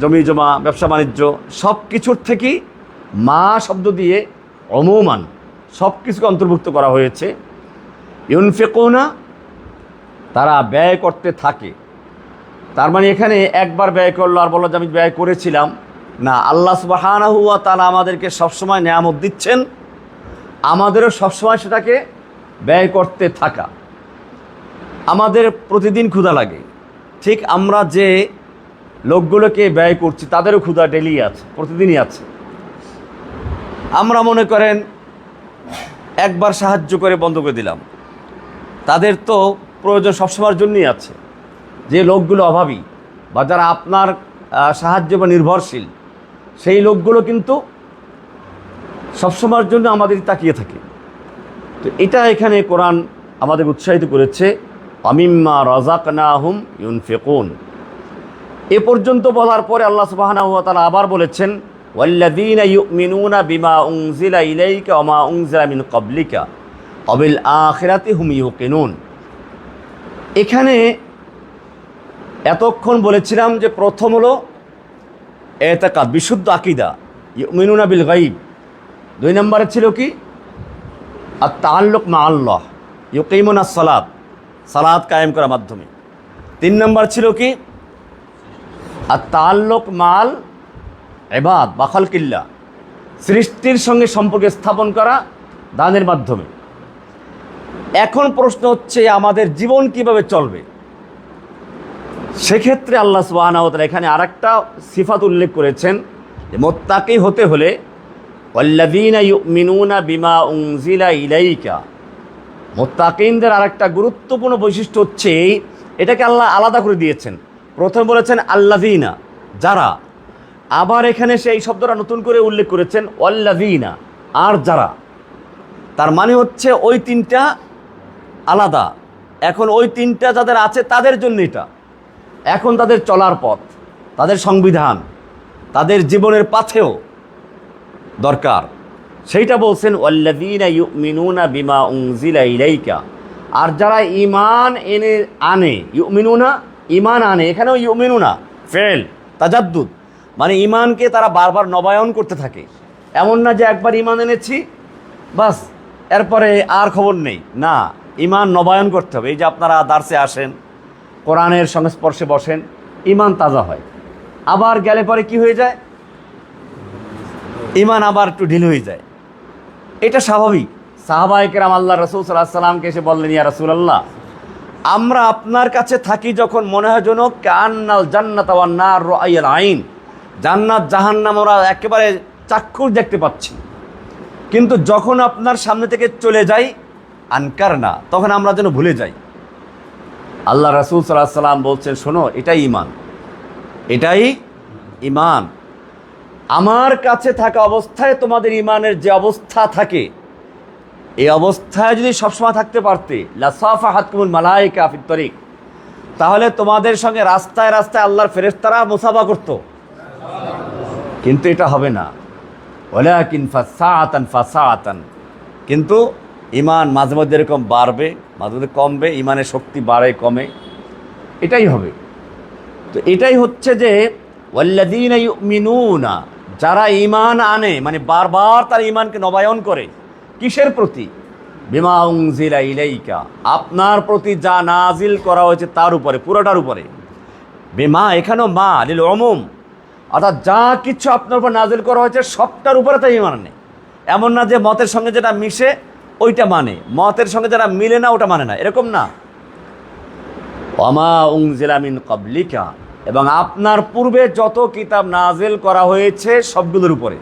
জমি জমা, ব্যবসা বাণিজ্য, সব কিছুর থেকেই মা শব্দ দিয়ে অমুমান সব কিছুকে অন্তর্ভুক্ত করা হয়েছে। ইউনফিকুনা, তারা ব্যয় করতে থাকে। তার মানে এখানে একবার ব্যয় করলো আর বললো যে আমি ব্যয় করেছিলাম না। আল্লাহ সুবহানাহু ওয়া তাআলা আমাদেরকে সবসময় নেয়ামত দিচ্ছেন, আমাদেরও সবসময় সেটাকে ব্যয় করতে থাকা। আমাদের প্রতিদিন ক্ষুধা লাগে, ঠিক আমরা যে লোকগুলোকে ব্যয় করছি তাদেরও ক্ষুধা ডেলি আছে, প্রতিদিনই আছে। আমরা মনে করেন একবার সাহায্য করে বন্ধ করে দিলাম, তাদের তো প্রয়োজন সবসময়ের জন্যই আছে। যে লোকগুলো অভাবী বা যারা আপনার সাহায্য বা নির্ভরশীল, সেই লোকগুলো কিন্তু সবসময়ের জন্য আমাদের তাকিয়ে থাকে। তো এটা এখানে কোরআন আমাদের উৎসাহিত করেছে, আমিম্মা রাযাকনাহুম ইউনফিকুন। এ পর্যন্ত বলার পরে আল্লাহ সুবহানাহু ওয়া তাআলা আবার বলেছেন ওয়াল্লাযীনা ইউমিনুনা বিমা উনজিলা ইলাইকা ওয়া মা উনজিলা মিন ক্বাবলিকা ওয়া বিল আখিরাতি হুম ইউকিনুন। এখানে এতক্ষণ বলেছিলাম যে প্রথম হলো এতেকাদ, বিশুদ্ধ আকীদা, ইউমিনুনা বিল গায়ব। 2 নম্বরে ছিল কি আত তাআল্লুক মা আল্লাহ, ইউকিমুনাস সালাত, সালাত কায়েম করার মাধ্যমে। 3 নম্বর ছিল কি আত তাআল্লুক মাল ইবাদ বা খালকিল্লাহ, সৃষ্টির সঙ্গে সম্পর্ক স্থাপন করা দানের মাধ্যমে। এখন প্রশ্ন হচ্ছে আমাদের জীবন কিভাবে চলবে। সেক্ষেত্রে আল্লাহ সুবহানাহু ওয়া তাআলা এখানে আরেকটা সিফাত উল্লেখ করেছেন যে মুত্তাকি হতে হলে ওয়াল্লাযীনা ইউমিনুনা বিমা উনজিলা ইলাইকা, মুত্তাকিনদের আরেকটা গুরুত্বপূর্ণ বৈশিষ্ট্য হচ্ছে এটাকে আল্লাহ আলাদা করে দিয়েছেন। প্রথম বলেছেন আল্লাযীনা, যারা। আবার এখানে সেই শব্দটা নতুন করে উল্লেখ করেছেন ওয়াল্লাযীনা, আর যারা। তার মানে হচ্ছে ওই তিনটা আলাদা, এখন ওই তিনটা যাদের আছে তাদের জন্য এটা। এখন তাদের চলার পথ, তাদের সংবিধান, তাদের জীবনের পাথেও দরকার, সেইটা বলছেন ওয়াল্লাযীনা ইউমিনুনা বিমা উনজিলা ইলাইকা। আর যারা ঈমান আনে, ইউমিনুনা ঈমান আনে, এখানেও ইউমিনুনা ফেল তাজাদ্দুদ, মানে ঈমানকে তারা বারবার নবায়ন করতে থাকে। এমন না যে একবার ঈমান এনেছি বাস এরপরে আর খবর নেই, না, ঈমান নবায়ন করতে হবে। এই যে আপনারা দার্সে আসেন, কোরআনের সংস্পর্শে বসেন, ঈমান তাজা হয়। আবার গেলে পরে কি হয়ে যায়, ঈমান আবার একটু ঢিল হয়ে যায়। এটা স্বাভাবিক। সাহাবায়ে কেরাম আল্লাহ রাসূল সাল্লাল্লাহু আলাইহি ওয়াসাল্লামকে এসে বললেন, ইয়া রাসূলুল্লাহ, আমরা আপনার কাছে থাকি যখন মনে হয় যেন কান্নাল জান্নাত ওয়ান নার রাআয়াল আইন, জান্নাত জাহান্নাম আমরা একেবারে চাক্ষুষ দেখতে পাচ্ছি, কিন্তু যখন আপনার সামনে থেকে চলে যাই আনকার না, তখন আমরা যেন ভুলে যাই। আল্লাহ রাসূল সাল্লাল্লাহু আলাইহি ওয়াসাল্লাম বলছেন, শোনো, এটাই ঈমান, এটাই ঈমান। আমার কাছে থাকা অবস্থায় তোমাদের ঈমানের যে অবস্থা থাকে, এই অবস্থায় যদি সবসময় থাকতে পারতে, লাসাফাহাতকুমুল মালায়েকা ফিত তরিক, তাহলে তোমাদের সঙ্গে রাস্তায় রাস্তায় আল্লাহর ফেরেশতারা মুসাফা করত। কিন্তু এটা হবে না। ওয়ালাকিন ফাসাআতান ফাসাআতান, কিন্তু ঈমান মাঝে মধ্যে এরকম বাড়বে, মাঝে মধ্যে কমবে, ঈমানের শক্তি বাড়ে কমে, এটাই হবে। তো এটাই হচ্ছে যে ওয়াল্লাযীনা ইউমিনুনা, যারা ঈমান আনে, মানে বারবার তার ঈমানকে নবায়ন করে। কিসের প্রতি? বিমা উনজিলা ইলাইকা, আপনার প্রতি যা নাজিল করা হয়েছে তার উপরে, পুরোটার উপরে। বিমা এখানেও মা লিল উমুম, অর্থাৎ যা কিছু আপনার উপর নাজিল করা হয়েছে সবটার উপরে তাই ঈমান আনে। এমন না যে মতের সঙ্গে যেটা মিশে ওইটা মানে, মতের সঙ্গে যেটা মিলে না ওটা মানে না, এরকম না। ওয়ামা উনজিলা মিন ক্বাবলিকা, এবং আপনার পূর্বে যত কিতাব নাজিল করা হয়েছে সবগুলোর উপরে।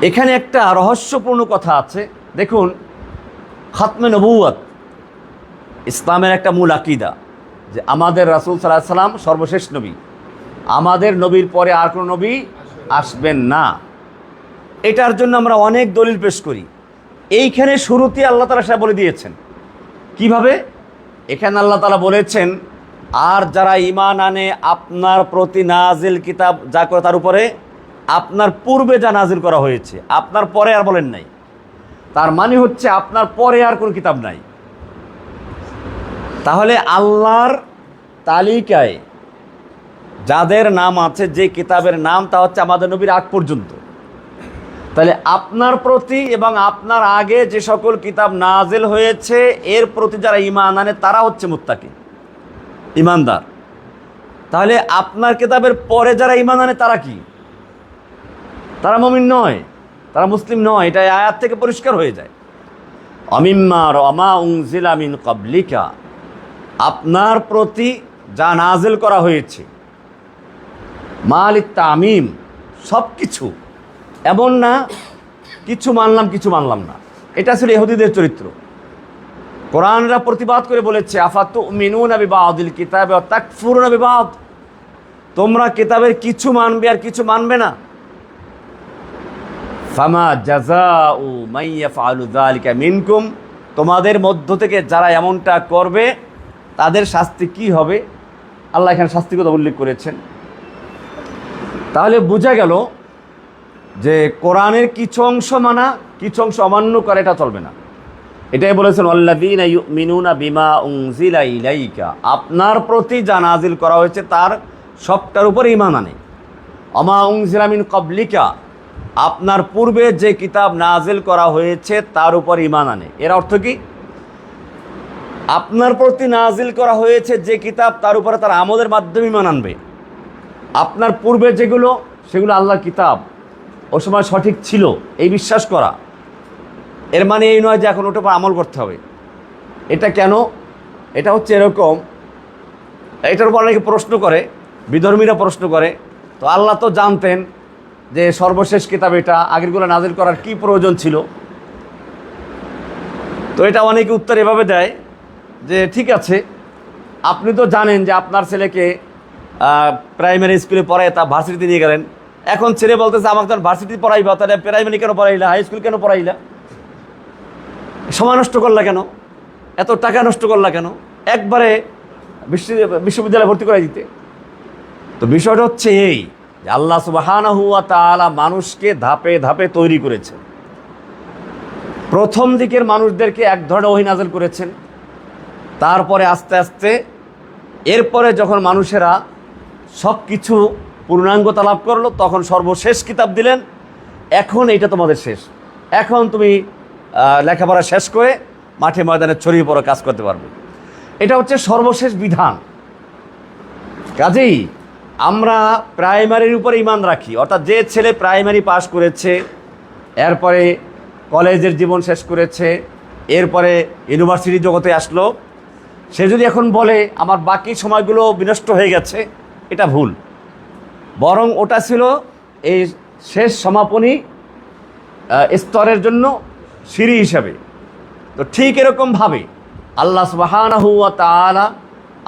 এখানে একটা রহস্যপূর্ণ কথা আছে। দেখুন, খাতমে নবুয়ত ইসলামের একটা মূল আকীদা, যে আমাদের রাসূল সাল্লাল্লাহু আলাইহি সাল্লাম সর্বশেষ নবী, আমাদের নবীর পরে আর কোনো নবী আসবেন না। এটার জন্য আমরা অনেক দলিল পেশ করি। এইখানে শুরুতে আল্লাহ তাআলা সেটা বলে দিয়েছেন। কিভাবে? এখানে আল্লাহ তাআলা বলেছেন, আর যারা ঈমান আনে আপনার প্রতি নাজিল কিতাব যা করে তার উপরে, আপনার পূর্বে যা নাজিল করা হয়েছে, আপনার পরে আর বলেন নাই। তার মানে হচ্ছে আপনার পরে আর কোনো কিতাব নাই। তাহলে আল্লাহর তালিকায় যাদের নাম আছে, যে কিতাবের নাম, তা হচ্ছে আমাদের নবীর আগ পর্যন্ত। তাহলে আপনার প্রতি এবং আপনার আগে যে সকল কিতাব নাজিল হয়েছে এর প্রতি যারা ঈমান আনে তারা হচ্ছে মুত্তাকি, ঈমানদার। তাহলে আপনার কিতাবের পরে যারা ঈমান আনে তারা কি? তারা মুমিন নয়, তারা মুসলিম নয়। এটা আয়াত থেকে পরিষ্কার হয়ে যায়। অমিম্মা ওয়ামা উনজিলা মিন ক্বাবলিকা, আপনার প্রতি যা নাজিল করা হয়েছে, মালিত তামিম, সব কিছু। এমন না কিছু মানলাম কিছু মানলাম না, এটা ছিল ইহুদিদের চরিত্র। কোরআনরা প্রতিবাদ করে বলেছে, আফাতুমিনুনা বিবাদিল কিতাবি ওয়া তাকফুরুনা বিবাদ, তোমরা কিতাবের কিছু মানবে আর কিছু মানবে না। ফামা জাযাউ মান ইয়াফআলু যালিকা মিনকুম, তোমাদের মধ্য থেকে যারা এমনটা করবে তাদের শাস্তি কি হবে, আল্লাহ এখানে শাস্তির কথা উল্লেখ করেছেন। তাহলে বোঝা গেল যে কোরআনের কিছু অংশ মানা, কিছু অংশ অমান্য করে, এটা চলবে না। এটাই বলেছেন ওয়াল্লাযীনা ইউমিনুনা বিমা উনজিলা ইলাইকা, আপনার প্রতি যা নাজিল করা হয়েছে তার সবটার উপর ঈমান আনে। ওমা উনজিলা মিন ক্বাবলিকা, আপনার পূর্বে যে কিতাব নাজিল করা হয়েছে তার উপর ঈমান আনে। এর অর্থ কি? আপনার প্রতি নাজিল করা হয়েছে যে কিতাব তার উপরে তার আমলের মাধ্যমে ঈমান আনবে। আপনার পূর্বে যেগুলো, সেগুলো আল্লাহর কিতাব, ও সময় সঠিক ছিল এই বিশ্বাস করা। এর মানে এই নয় যে এখন ওটার উপর আমল করতে হবে। এটা কেন? এটা হচ্ছে এরকম, এটার উপর অনেকে প্রশ্ন করে, বিধর্মীরা প্রশ্ন করে, তো আল্লাহ তো জানতেন যে সর্বশেষ কিতাব এটা, আগেরগুলো নাজিল করার কি প্রয়োজন ছিল? তো এটা অনেকে উত্তর এভাবে দেয় যে ঠিক আছে, আপনি তো জানেন যে আপনার ছেলেকে প্রাইমারি স্কুলে পড়ায় তা ভার্সিটিতে নিয়ে গেলেন, এখন ছেলে বলতেছে আমাকে তখন ভার্সিটি পড়াইবা, তাহলে প্রাইমারি কেন পড়াইলা, হাই স্কুল কেন পড়াইলা, সময় নষ্ট করলা কেন, এত টাকা নষ্ট করলা কেন, একবারে বিশ্ববিদ্যালয়ে ভর্তি করাই দিতে। তো বিষয়টা হচ্ছে এই যে আল্লাহ সুবহানাহু ওয়া তাআলা মানুষকে ধাপে ধাপে তৈরি করেছেন। প্রথম দিকের মানুষদেরকে এক ধরনের ওহী নাযিল করেছেন, তারপরে আস্তে আস্তে এরপরে যখন মানুষেরা সব কিছু পূর্ণাঙ্গতা লাভ করলো তখন সর্বশেষ কিতাব দিলেন, এখন এইটা তোমাদের শেষ, এখন তুমি লেখাপড়া শেষ করে মাঠে ময়দানে ছড়িয়ে পড়ে কাজ করতে পারবে। এটা হচ্ছে সর্বশেষ বিধান। কাজেই আমরা প্রাইমারির উপরে ঈমান রাখি, অর্থাৎ যে ছেলে প্রাইমারি পাস করেছে, এরপরে কলেজের জীবন শেষ করেছে, এরপরে ইউনিভার্সিটি জগতে আসলো, সে যদি এখন বলে আমার বাকি সময়গুলো বিনষ্ট হয়ে গেছে, এটা ভুল। বরং ওটা ছিল এই শেষ সমাপনী স্তরের জন্য সিঁড়ি হিসাবে। তো ঠিক এরকমভাবে আল্লাহ সুবহানাহু ওয়া তাআলা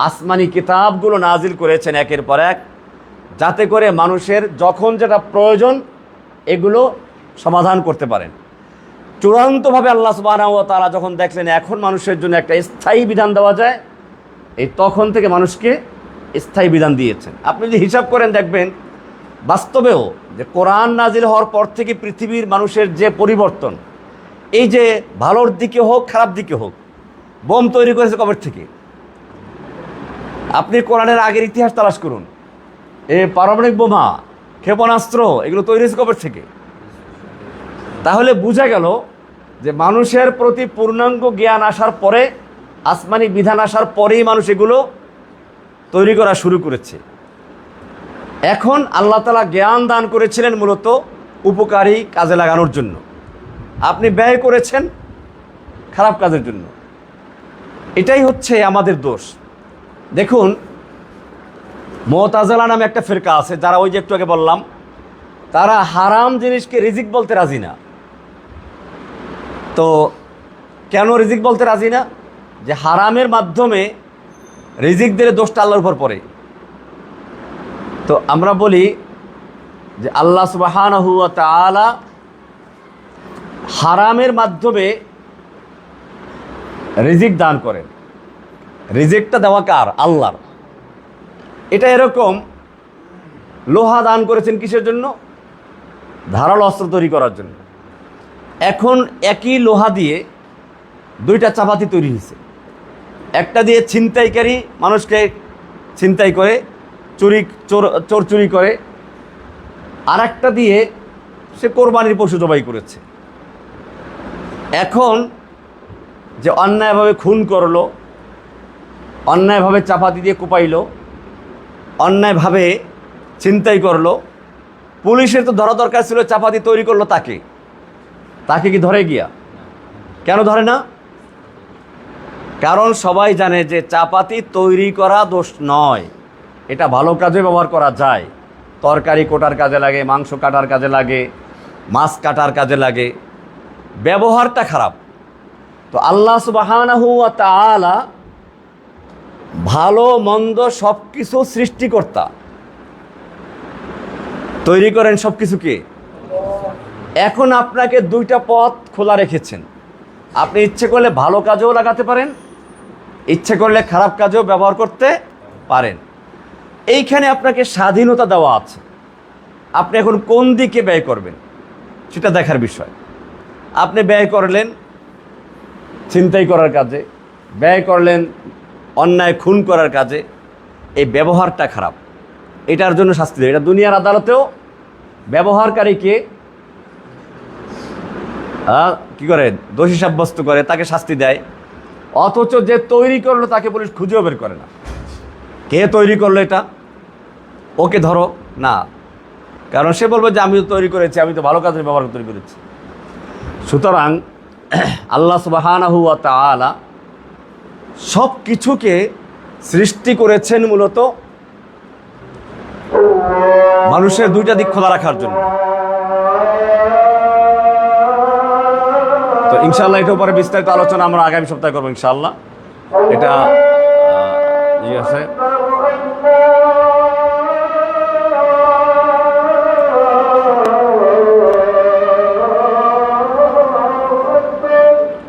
আসমানি কিতাবগুলো নাজিল করেছেন একের পর এক, যাতে করে মানুষের যখন যেটা প্রয়োজন এগুলো সমাধান করতে পারেন। চূড়ান্তভাবে আল্লাহ সুবহানাহু ওয়া তাআলা যখন দেখলেন এখন মানুষের জন্য একটা স্থায়ী বিধান দেওয়া যায়, এই তখন থেকে মানুষকে স্থায়ী বিধান দিয়েছেন। আপনি যদি হিসাব করেন দেখবেন বাস্তবেও যে কোরআন নাজিল হওয়ার পর থেকে পৃথিবীর মানুষের যে পরিবর্তন, এই যে ভালোর দিকে হোক খারাপ দিকে হোক, বোম তৈরি করেছে কবে থেকে? আপনি কোরআনের আগের ইতিহাস তালাশ করুন, এই পারমাণবিক বোমা, ক্ষেপণাস্ত্র এগুলো তৈরি হয়েছে কবে থেকে? তাহলে বোঝা গেল যে মানুষের প্রতি পূর্ণাঙ্গ জ্ঞান আসার পরে, আসমানি বিধান আসার পরেই মানুষ এগুলো তৈরি করা শুরু করেছে। এখন আল্লাহ তাআলা জ্ঞান দান করেছিলেন মূলত উপকারী কাজে লাগানোর জন্য, আপনি ব্যয় করেছেন খারাপ কাজের জন্য। এটাই হচ্ছে আমাদের দোষ। দেখুন, মুতাজিলা নামে একটা ফিরকা আছে, যারা ওই যে একটু আগে বললাম, তারা হারাম জিনিসকে রিজিক বলতে রাজি না। তো কেন রিজিক বলতে রাজি না? যে হারামের মাধ্যমে রিজিক দিলে দোষটা আল্লাহর উপর পড়ে। তো আমরা বলি যে আল্লাহ সুবহানাহু ওয়া তাআলা হারামের মাধ্যমে রিজিক দান করেন। রিজিকটা দেওয়া কার? আল্লাহর। এটা এরকম, লোহা দান করেছেন কিসের জন্য? ধারালো অস্ত্র তৈরি করার জন্য। এখন একই লোহা দিয়ে দুইটা চাপাতি তৈরি হয়েছে। একটা দিয়ে ছিনতাইকারী মানুষকে ছিনতাই করে, চোর চুরি করে, আর একটা দিয়ে সে কোরবানির পশু জবাই করেছে। এখন যে অন্যায়ভাবে খুন করলো, অন্যায়ভাবে চাপাতি দিয়ে কোপাইলো, অন্যায়ভাবে ছিনতাই করলো, পুলিশের তো ধরা দরকার ছিল, চাপাতি তৈরি করলো তাকে। তাকে কি ধরে গিয়া? কেন ধরে না? কারণ সবাই জানে যে চাপাতি তৈরি করা দোষ নয়, এটা ভালো কাজে ব্যবহার করা যায়। তরকারি কোটার কাজে লাগে, মাংস কাটার কাজে লাগে, মাছ কাটার কাজে লাগে, ব্যবহারটা খারাপ। তো আল্লাহ সুবহানাহু ওয়া তাআলা ভালো মন্দ সব কিছু সৃষ্টিকর্তা, তৈরি করেন সব কিছুকে। এখন আপনাকে দুইটা পথ খোলা রেখেছেন, আপনি ইচ্ছে করলে ভালো কাজেও লাগাতে পারেন, ইচ্ছে করলে খারাপ কাজেও ব্যবহার করতে পারেন। এইখানে আপনাকে স্বাধীনতা দেওয়া আছে, আপনি এখন কোন দিকে ব্যয় করবেন সেটা দেখার বিষয়। আপনি ব্যয় করলেন ছিনতাই করার কাজে, ব্যয় করলেন অন্যায় খুন করার কাজে, এই ব্যবহারটা খারাপ, এটার জন্য শাস্তি দেয়। এটা দুনিয়ার আদালতেও ব্যবহারকারীকে কি করে? দোষী সাব্যস্ত করে, তাকে শাস্তি দেয়। অথচ যে তৈরি করলো তাকে পুলিশ খুঁজেও বের করে না, কে তৈরি করলো এটা, ওকে ধরো না, কারণ সে বলবে যে আমি তো তৈরি করেছি, আমি তো ভালো কাজের ব্যবহার তৈরি করেছি। সুতরাং আল্লাহ সুবহানাহু ওয়া তাআলা সব কিছুকে সৃষ্টি করেছেন মূলত মানুষের দুইটা দিক খোলা রাখার জন্য। তো ইনশাআল্লাহ এটার উপরে বিস্তারিত আলোচনা আমরা আগামী সপ্তাহে করবো ইনশাআল্লাহ। এটা ইয়ে আছে।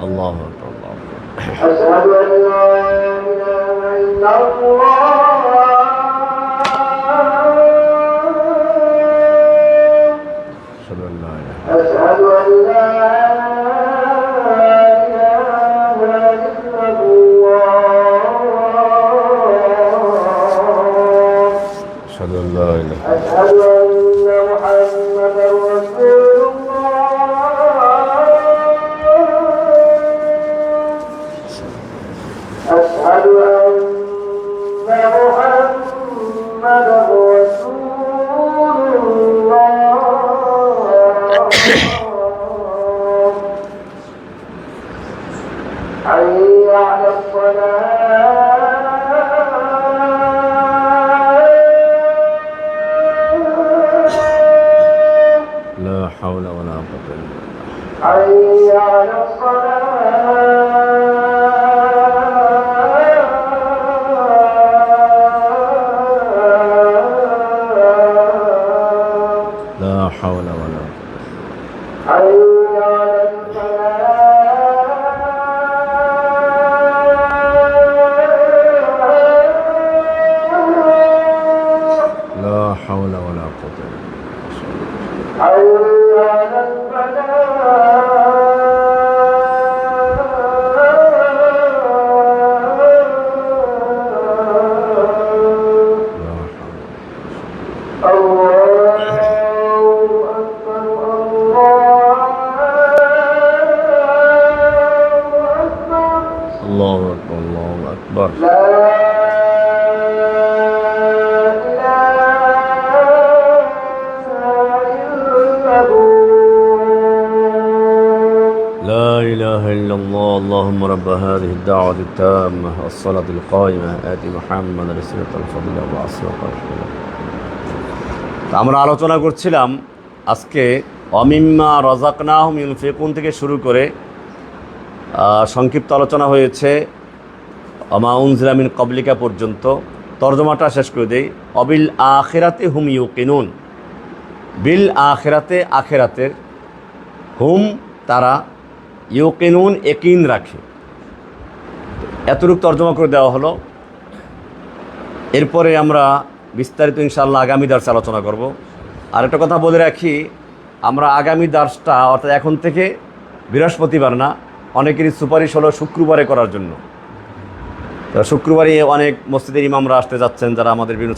আল্লাহু আকবার, আল্লাহু আকবার। আশহাদু আন লা ইলাহা ইল্লাল্লাহ أشهد أن لا إله إلا الله أشهد أن لا إله أشهد أن محمدا رسول الله أشهد أن محمدا رسول الله حي على الصلاة لا حول ولا قوة إلا بالله حي على الصلاة لا حول ولا قوة حي على الفلاح لا حول ولا قوة إلا بالله حي على الفلاح لا حول الله أكبر، الله أكبر. لا إله إلا الله. اللهم رب هذه الدعوة التامة والصلاة القائمة آت محمد رسالة الفضيلة والعصمة. আমরা আলোচনা করছিলাম আজকে অমিম্মা রাযাকনাহুম ইউনফিকুন থেকে শুরু করে সংক্ষিপ্ত আলোচনা হয়েছে আমা উনজিলা মিন ক্বাবলিকা পর্যন্ত। তর্জমাটা শেষ করে দেই। অবিল আখিরাতে হুম ইউকিনুন, বিল আখিরাতে আখিরাতের, হুম তারা, ইউকিনুন ইয়াকিন রাখে। এতটুকু তর্জমা করে দেওয়া হলো। এরপরে আমরা বিস্তারিত ইনশাআল্লাহ আগামী দার্সে আলোচনা করব। আর একটা কথা বলে রাখি, আমরা আগামী দার্সটা অর্থাৎ এখন থেকে বৃহস্পতিবার না, অনেকেরই সুপারিশ হলো শুক্রবারে করার জন্য। তো শুক্রবারই অনেক মসজিদের ইমামরা আসতে যাচ্ছেন, যারা আমাদের বিভিন্ন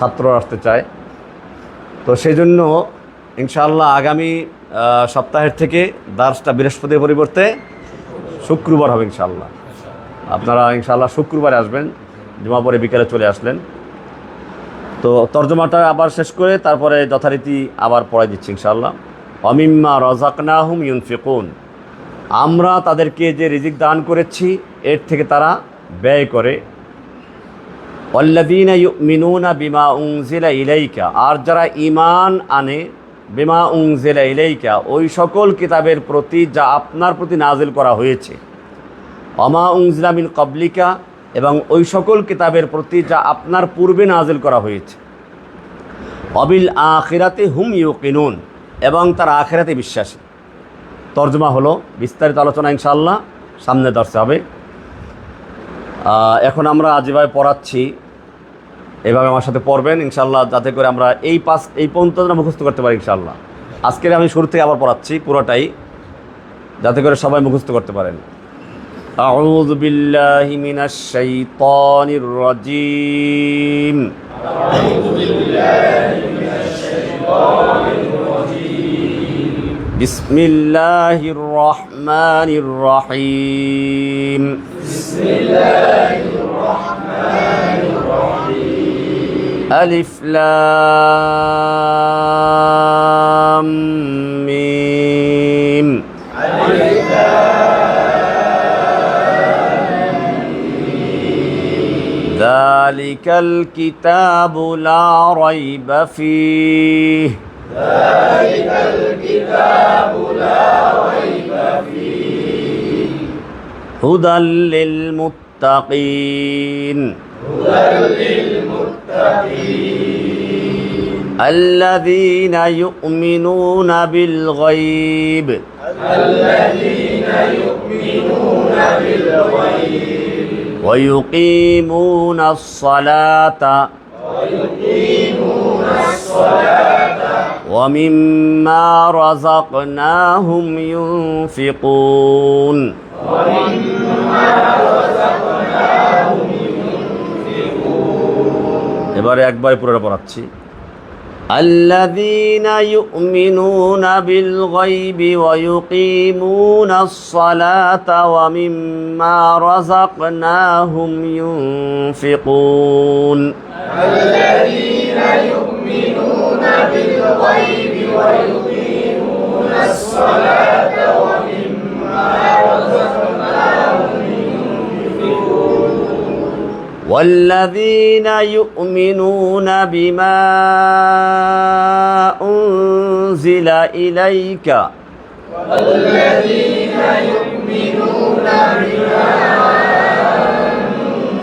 ছাত্ররা আসতে চায়। তো সেই জন্য ইনশাআল্লাহ আগামী সপ্তাহের থেকে দার্সটা বৃহস্পতির পরিবর্তে শুক্রবার হবে ইনশাআল্লাহ। আপনারা ইনশাআল্লাহ শুক্রবারে আসবেন, জুমা পরে বিকেলে চলে আসলেন। তো তর্জমাটা আবার শেষ করে তারপরে যথারীতি আবার পড়াই দিচ্ছি ইনশাআল্লাহ। অমিম্মা রাযাকনাহুম ইউনফিকুন, আমরা তাদেরকে যে রিজিক দান করেছি এর থেকে তারা ব্যয় করে। ওয়াল্লাযীনা ইউমিনুনা বিমা উনজিলা ইলাইকা, আর যারা ঈমান আনে বিমা উনজিলা ইলাইকা, ওই সকল কিতাবের প্রতি যা আপনার প্রতি নাজিল করা হয়েছে। ওমা উনজিলা মিন ক্বাবলিকা, এবং ওই সকল কিতাবের প্রতি যা আপনার পূর্বে নাজিল করা হয়েছে। অবিল আখিরাতে হুম ইউকিনুন, এবং তার আখিরাতে বিশ্বাসী। তর্জমা হলো, বিস্তারিত আলোচনা ইনশাআল্লাহ সামনে দর্শে হবে। এখন আমরা যেভাবে পড়াচ্ছি এভাবে আমার সাথে পড়বেন ইনশাআল্লাহ, যাতে করে আমরা এই পর্যন্ত মুখস্থ করতে পারি ইনশাআল্লাহ। আজকের আমি শুরু থেকে আবার পড়াচ্ছি পুরোটাই, যাতে করে সবাই মুখস্থ করতে পারেন। আউযু বিল্লাহি মিনাশ শাইতানির রাজীম। আউযু বিল্লাহি মিনাশ শাইতানির রাজীম। বিসমিল্লাহির রহমানির রহিম। বিসমিল্লাহির রহমানির রহিম। আলিফ লাম মিম। আলিফ ذلك الكتاب لا ريب فيه. ذلك الكتاب لا ريب فيه. হুদাল লিল মুত্তাকিন الذين يؤمنون بالغيب ويقيمون الصلاة ومما رزقناهم ينفقون এবারে একবার পুরোটা পড়াচ্ছি الذين يؤمنون بالغيب ويقيمون الصلاة ومما رزقناهم ينفقون الذين يؤمنون بالغيب ويقيمون الصلاة ومما رزقناهم ينفقون والذين يؤمنون بما أنزل إليك والذين يؤمنون بما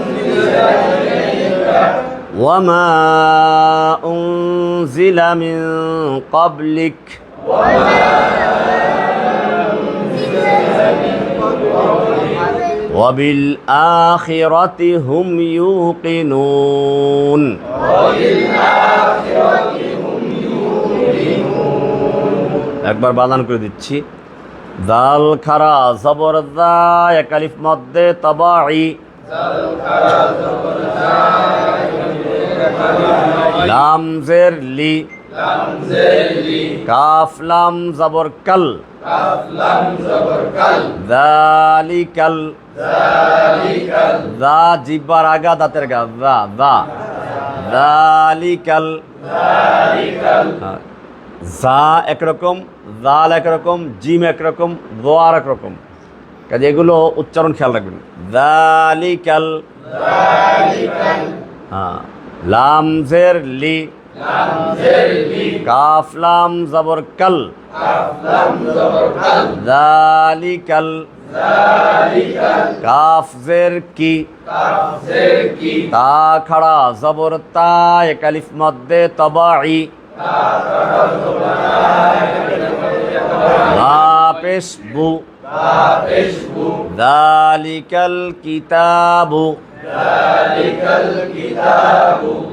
أنزل إليك وما أنزل من قبلك وبالآخرة هم يوقنون একবার বানান করে দিচ্ছি দাল খারা জবর দা এক আলিফ মধ্যে তবাই লাম জের লি কাফ লাম জবর কাল যালিকাল যা জিব্বার আগা দাঁতের গা যা যা যালিকাল যা একরকম জাল একরকম জিম একরকম দোয়ার একরকম কাজে এগুলো উচ্চারণ খেয়াল রাখবেন যালিকাল হ্যাঁ লাম জের লি কাফ লাম জবর কাল যালিকাল কাফ জের কি তা খড়া জবর তা এক আলিফ মধ্যে তবাই বা পেশ বু যালিকাল কিতাবু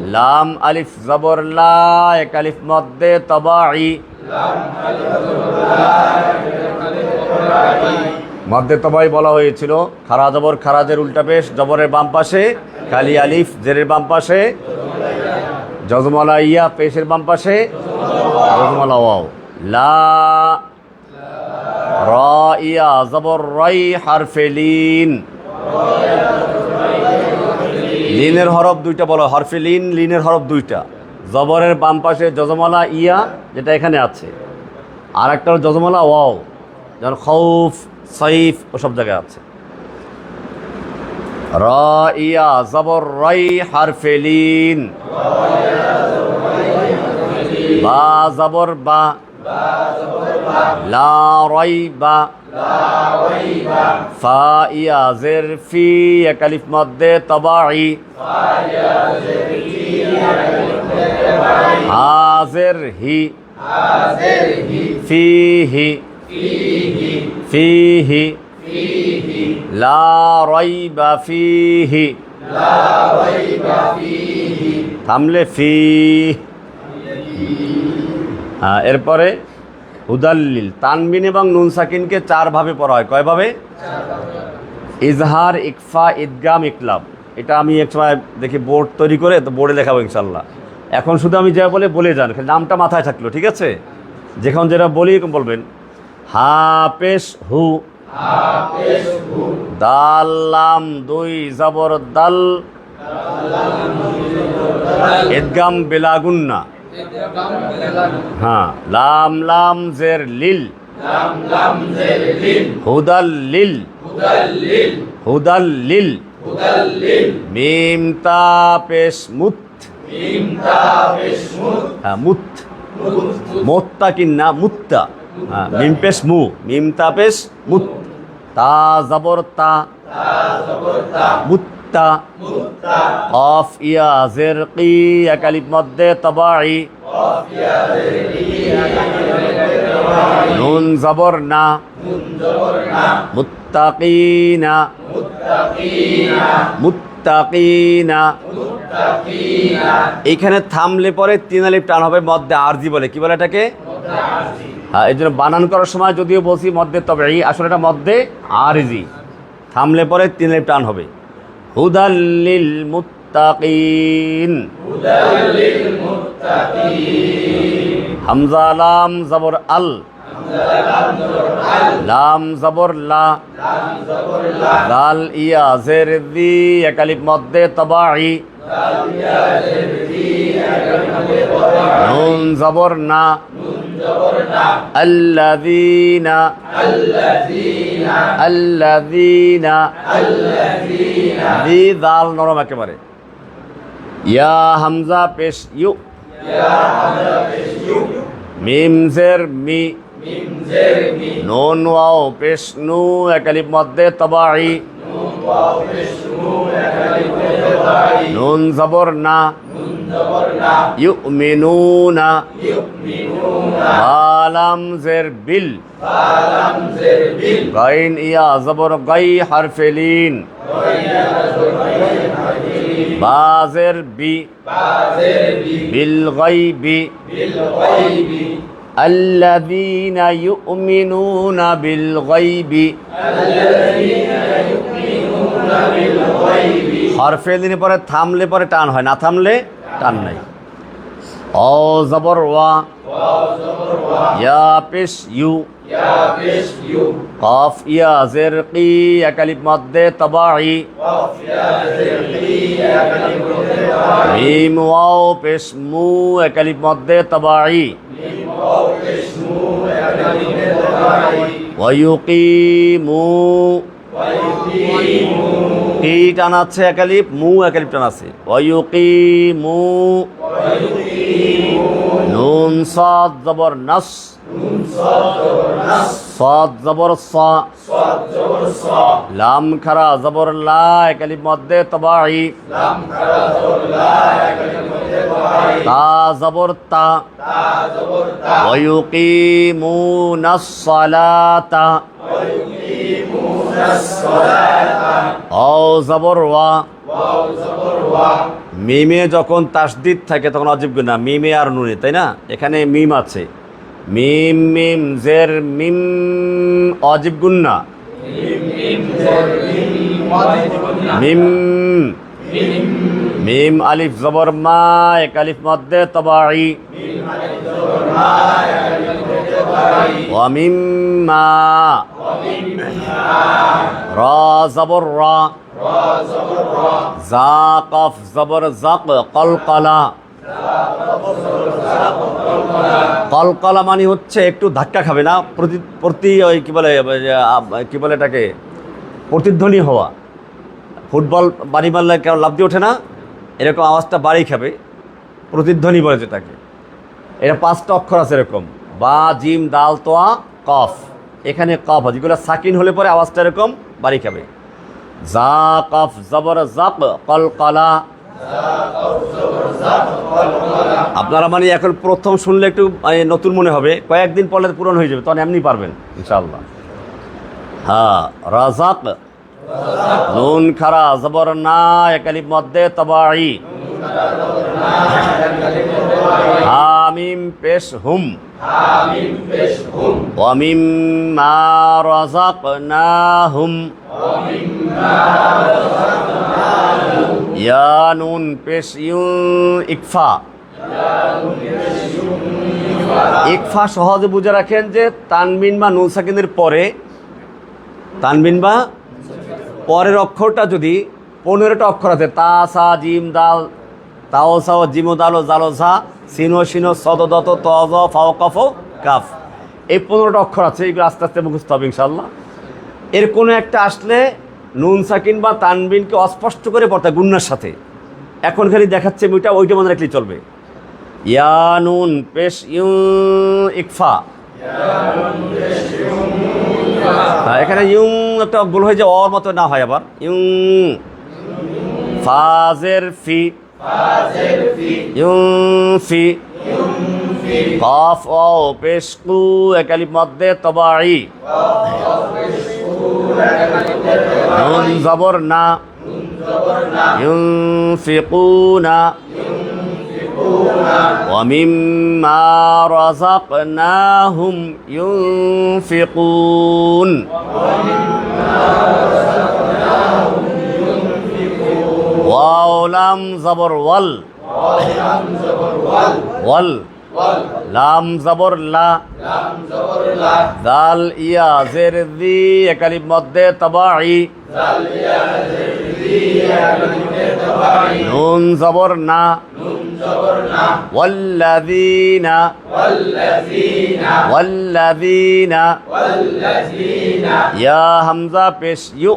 লাম আলিফ জবর লা এক আলিফ মধ্যে তবাই মধ্যে তবাই বলা হয়েছিল খারা জবর খারাজের উল্টা পেশ জবরের বাম পাশে কালি আলিফ জেরের বাম পাশে জজমলা ইয়া পেশের বাম পাশে জজমলা ওয়াও লা রা ইয়া জবর রাই হারফে লিন লিনের হরফ দুইটা বলা হরফে লিন লিনের হরফ দুইটা জবরের বাম পাশে জজমলা ইয়া যেটা এখানে আছে আর একটা হলো জজমলা ওয়াও যেমন খৌফ সাইফ ওসব জায়গায় আছে রা ইয়া জবর রাই হারফে লিন বা জবর বা লা রাইবা ফা ইয়া জের ফি এক আলিফ মধ্যে তবাই হাজের হি ফিহি ফিহি লা রাইবা ফিহি থামলে ফি এরপরে হুদাল্লিল তানবিন এবং নুন সাকিনকে চার ভাবে পড়া হয় কয় ভাবে ইজহার ইকফা ইদগাম ইকলাব এটা আমি এক সময় দেখি বোর্ড তৈরি করে তো বোর্ডে লেখাবো ইনশাল্লাহ এখন শুধু আমি যা বলে যান খালি নামটা মাথায় থাকলো ঠিক আছে যেখান যেটা বলি বলবেন হাপেশ হু দাল লাম দুই জবর দাল ইদগাম বেলাগুন্না হ্যাঁ লাম লাম জের লিল হুদাল্লিল হুদাল্লিল মিম তা পেশ মুত হ্যাঁ মুত মোত্তা কিন্না মুত্তা হ্যাঁ মিম পেশ মু মিম তা পেশ মুত তা জবর তা মুত্তা কফ ইয়া জের কি এক আলিফ মধ্যে তবাই নুন জবর না মুত্তাকিনা মুত্তাকিনা। এইখানে থামলে পরে 3 আলিফ টান হবে, মধ্যে আরজি বলে। কি বলে এটাকে? হ্যাঁ, এই জন্য বানান করার সময় যদিও বলছি মধ্যে তবাই, আসলে এটা মধ্যে আরজি। থামলে পরে 3 আলিফ টান হবে। হুদাল্লিল মুত্তাকিন হামজা লাম জবর আল লাম জবর লা দাল ইয়া জের দি এক আলিফ মধ্যে তবাই নুন জবর না আল্লাযীনা আল্লাযীনা দি দাল নরম একেবারে। ইয়া হামজা পেশ ইউ মিম জের মি নুন ওয়াও পেশ নু এক আলিফ মধ্যে তবাই নুন জবর না ইউমিনুনা বা লাম জের বিল গাইন ইয়া জবর গাই হারফে লিন বা জের বি বিল গাইবি الذين يؤمنون بالغيب হরফে দিনে পরে থামলে পরে টান হয়, না থামলে টান নাই। অ জবর ওয়া ইয়া পেশ ইউ কফ ইয়া জের কি এক আলিফ মধ্যে তবাই মিম ওয়াও পেশ মু এক আলিফ মধ্যে তবাই ওয়ায়ুকিমু কি টান আছে এক আলিফ, মু এক আলিফ টান আছে। ওয়ায়ুকিমু নুন সাদ জবর নাস সাদ জবর সা লাম খারা জবর লা এক আলিফ মধ্যে তবাই তা জবর তা ওয়ায়ুকিমুনাস সালাতা আও জবর ওয়া মিমে যখন তাসদিদ থাকে তখন অজিব গুন্না, মিমে আর নুনে, তাই না? এখানে মিম আছে, মিম মিম জের মিম অজিব গুন্না মিম মিম আলিফ জবর মা এক আলিফ মধ্যে তবাই ওয়া মিম্মা রা জবর রা জা কফ জবর জাক কলকলা কলকলা মানে হচ্ছে একটু ধাক্কা খাবে না, প্রতি ওই কি বলে এটাকে প্রতিধ্বনি হওয়া। ফুটবল বাড়ি মারলে কেমন লাফ দিয়ে ওঠে না, এরকম আওয়াজটা বাড়ি খাবে, প্রতিধ্বনি বলে যেটাকে। এটা 5টা অক্ষর আছে এরকম, বা জিম দাল তোয়া কফ। এখানে কফ আছে, যেগুলো সাকিন হলে পরে আওয়াজটা এরকম বাড়ি খাবে। জা কফ জবর জাক কলকলা। আপনারা মানে এখন প্রথম শুনলে একটু নতুন মনে হবে, কয়েকদিন পরে পূরণ হয়ে যাবে, তখন এমনি পারবেন ইনশাআল্লাহ। হ্যাঁ, রাজাক নুন খারা জবর না এক আলিফ মধ্যে তবাই হামিম পেশ হুম ওয়া মিম্মা রাযাকনাহুম ইয়া নুন পেশ ইউ ইকফা। ইকফা সহজে বুঝে রাখেন যে তানবিন বা নুন সাকিনের পরে, তানবিন বা পরের অক্ষরটা যদি 15টা অক্ষর আছে, তা সা জিম দাল তাও সাও জিমো দালো জালো ঝা সিনো সিনো সদ দত ত জ ফাও কফ কাফ, এই 15টা অক্ষর আছে। এগুলো আস্তে আস্তে মুখস্থ হবে ইনশাআল্লাহ। এর কোনো একটা আসলে নুন সাকিন বা তানবিনকে অস্পষ্ট করে পড়তে গুন্নার সাথে। এখন খালি দেখাচ্ছে ওইটা মনে রাখলেই চলবে। ইয়া নুন পেশ ইউ ইকফা, এখানে ইউ একটা গোল হয়ে যায়, অর মতো না হয় আবার। ইউং, ফাজের ফি, ইউনফি, কফ ও পেশ কু এক আলিফ মধ্যে তবাই, নুন জবর না, ইউনফিকুনা, ومما رزقناهم ينفقون, واو لام زبر وال, وال লাম জবর লা, দাল ইয়া জের দি এক আলিফ মধ্যে তবাই, নুন জবর না, ওয়াল্লাযীনা, ওয়াল্লাযীনা, ইয়া হামজা পেশ ইউ,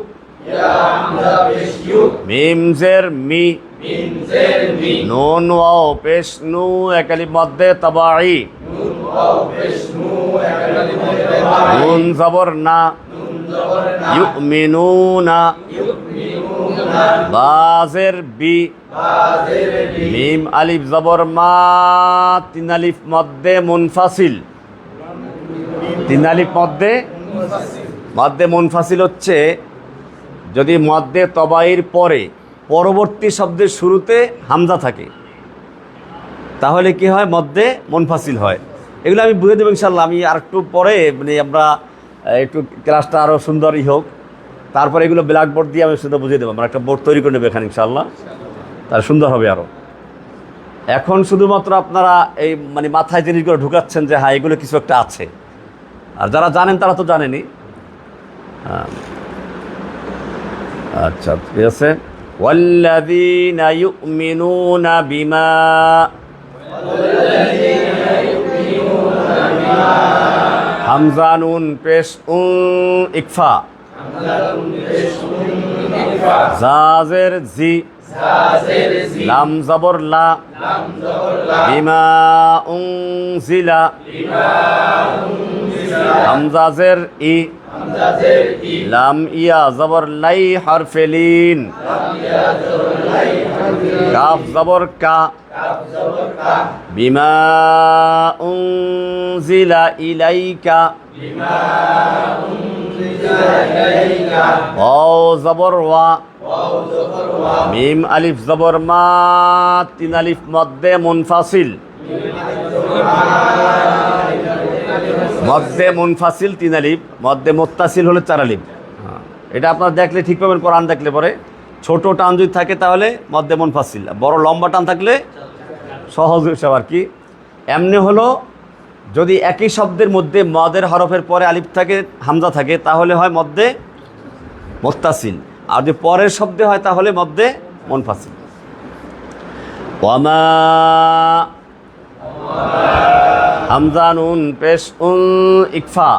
মিম জের মি, নুন ওয়াও পেশ নু এক আলিফ মধ্যে তবাই, নুন জবর না, ইউমিনুনা, বাজের বি, মিম আলিফ জবর মা, তিন আলিফ মধ্যে মুনফাসিল, তিন আলিফ মধ্যে মুনফাসিল হচ্ছে যদি মধ্যে তবাইর পরে পরবর্তী শব্দের শুরুতে হামজা থাকে, তাহলে কি হয়, মধ্যে মুনফাসিল হয়। এগুলো আমি বুঝে দেবো ইনশাল্লাহ। আমি আর একটু পরে মানে আমরা একটু ক্লাসটা আরও সুন্দরই হোক, তারপরে এগুলো ব্ল্যাকবোর্ড দিয়ে আমি শুধু বুঝিয়ে দেবো। আমরা একটা বোর্ড তৈরি করে নেবো এখানে ইনশাল্লাহ, তাহলে সুন্দর হবে আরও। এখন শুধুমাত্র আপনারা এই মানে মাথায় জিনিসগুলো ঢুকাচ্ছেন যে হ্যাঁ এগুলো কিছু একটা আছে, আর যারা জানেন তারা তো জানেনই। আচ্ছা ঠিক আছে। ওয়াল্লাযীনা ইউমিনুনা বিমা, হামজা নুন পেশ ইকফা, জাজের জি, লাম জবর লা, বিমা উনজিলা, হামজা জের ই, লাম ইয়া জবর লাই হরফে লিন, কাফ জবর কা, বিমা উনজিলা ইলাইকা, ওয়াও জবর ওয়া, মিম আলিফ জবর মা, তিন আলিফ মধ্যে মুনফাসিল, মধ্যে মুনফাসিল তিন আলিফ, মধ্যে মুত্তাসিল হলে চার আলিফ। এটা আপনারা দেখলে ঠিক পাবেন, কোরআন দেখলে পরে। ছোট টান যদি থাকে তাহলে মধ্যে মুনফাসিল, বড় লম্বা টান থাকলে সহজ হিসাব আর কি। এমনি হলো যদি একই শব্দের মধ্যে মদের হরফের পরে আলিফ থাকে, হামজা থাকে, তাহলে হয় মধ্যে মুত্তাসিল, আর যদি পরের শব্দে হয় তাহলে মধ্যে মুনফাসিল। ওয়ামা, হামজা নুন পেশ ইকফা,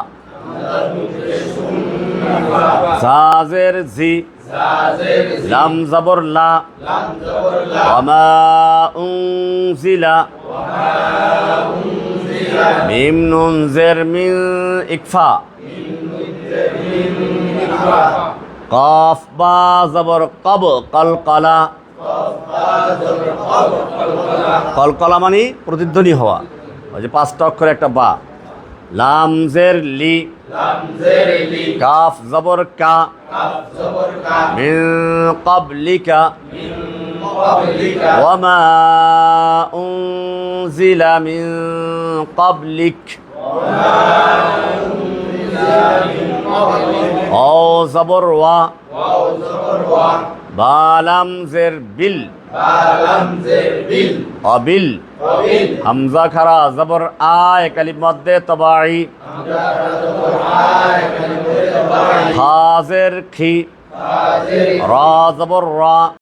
জাজের জি, লাম জবর লা, ওয়ামা উনজিলা, মিম নুন জের মিন ইকফা, কফ বা জবর কব কলকলা, কলকলা মানে প্রতিধ্বনি হওয়া, ওই যে পাঁচটা অক্ষরে একটা বা। লাম জের লি, কাফ জবর কা, মিন ক্বাবলিকা, ওয়ামা উনজিলা মিন ক্বাবলিক, ওয়াও জবর ওয়া, বা লাম জের বিল, অবিল, হামজা খারা জবর আ এক আলিফ মধ্যে তবাই, খা জের খি, রা জবর রা,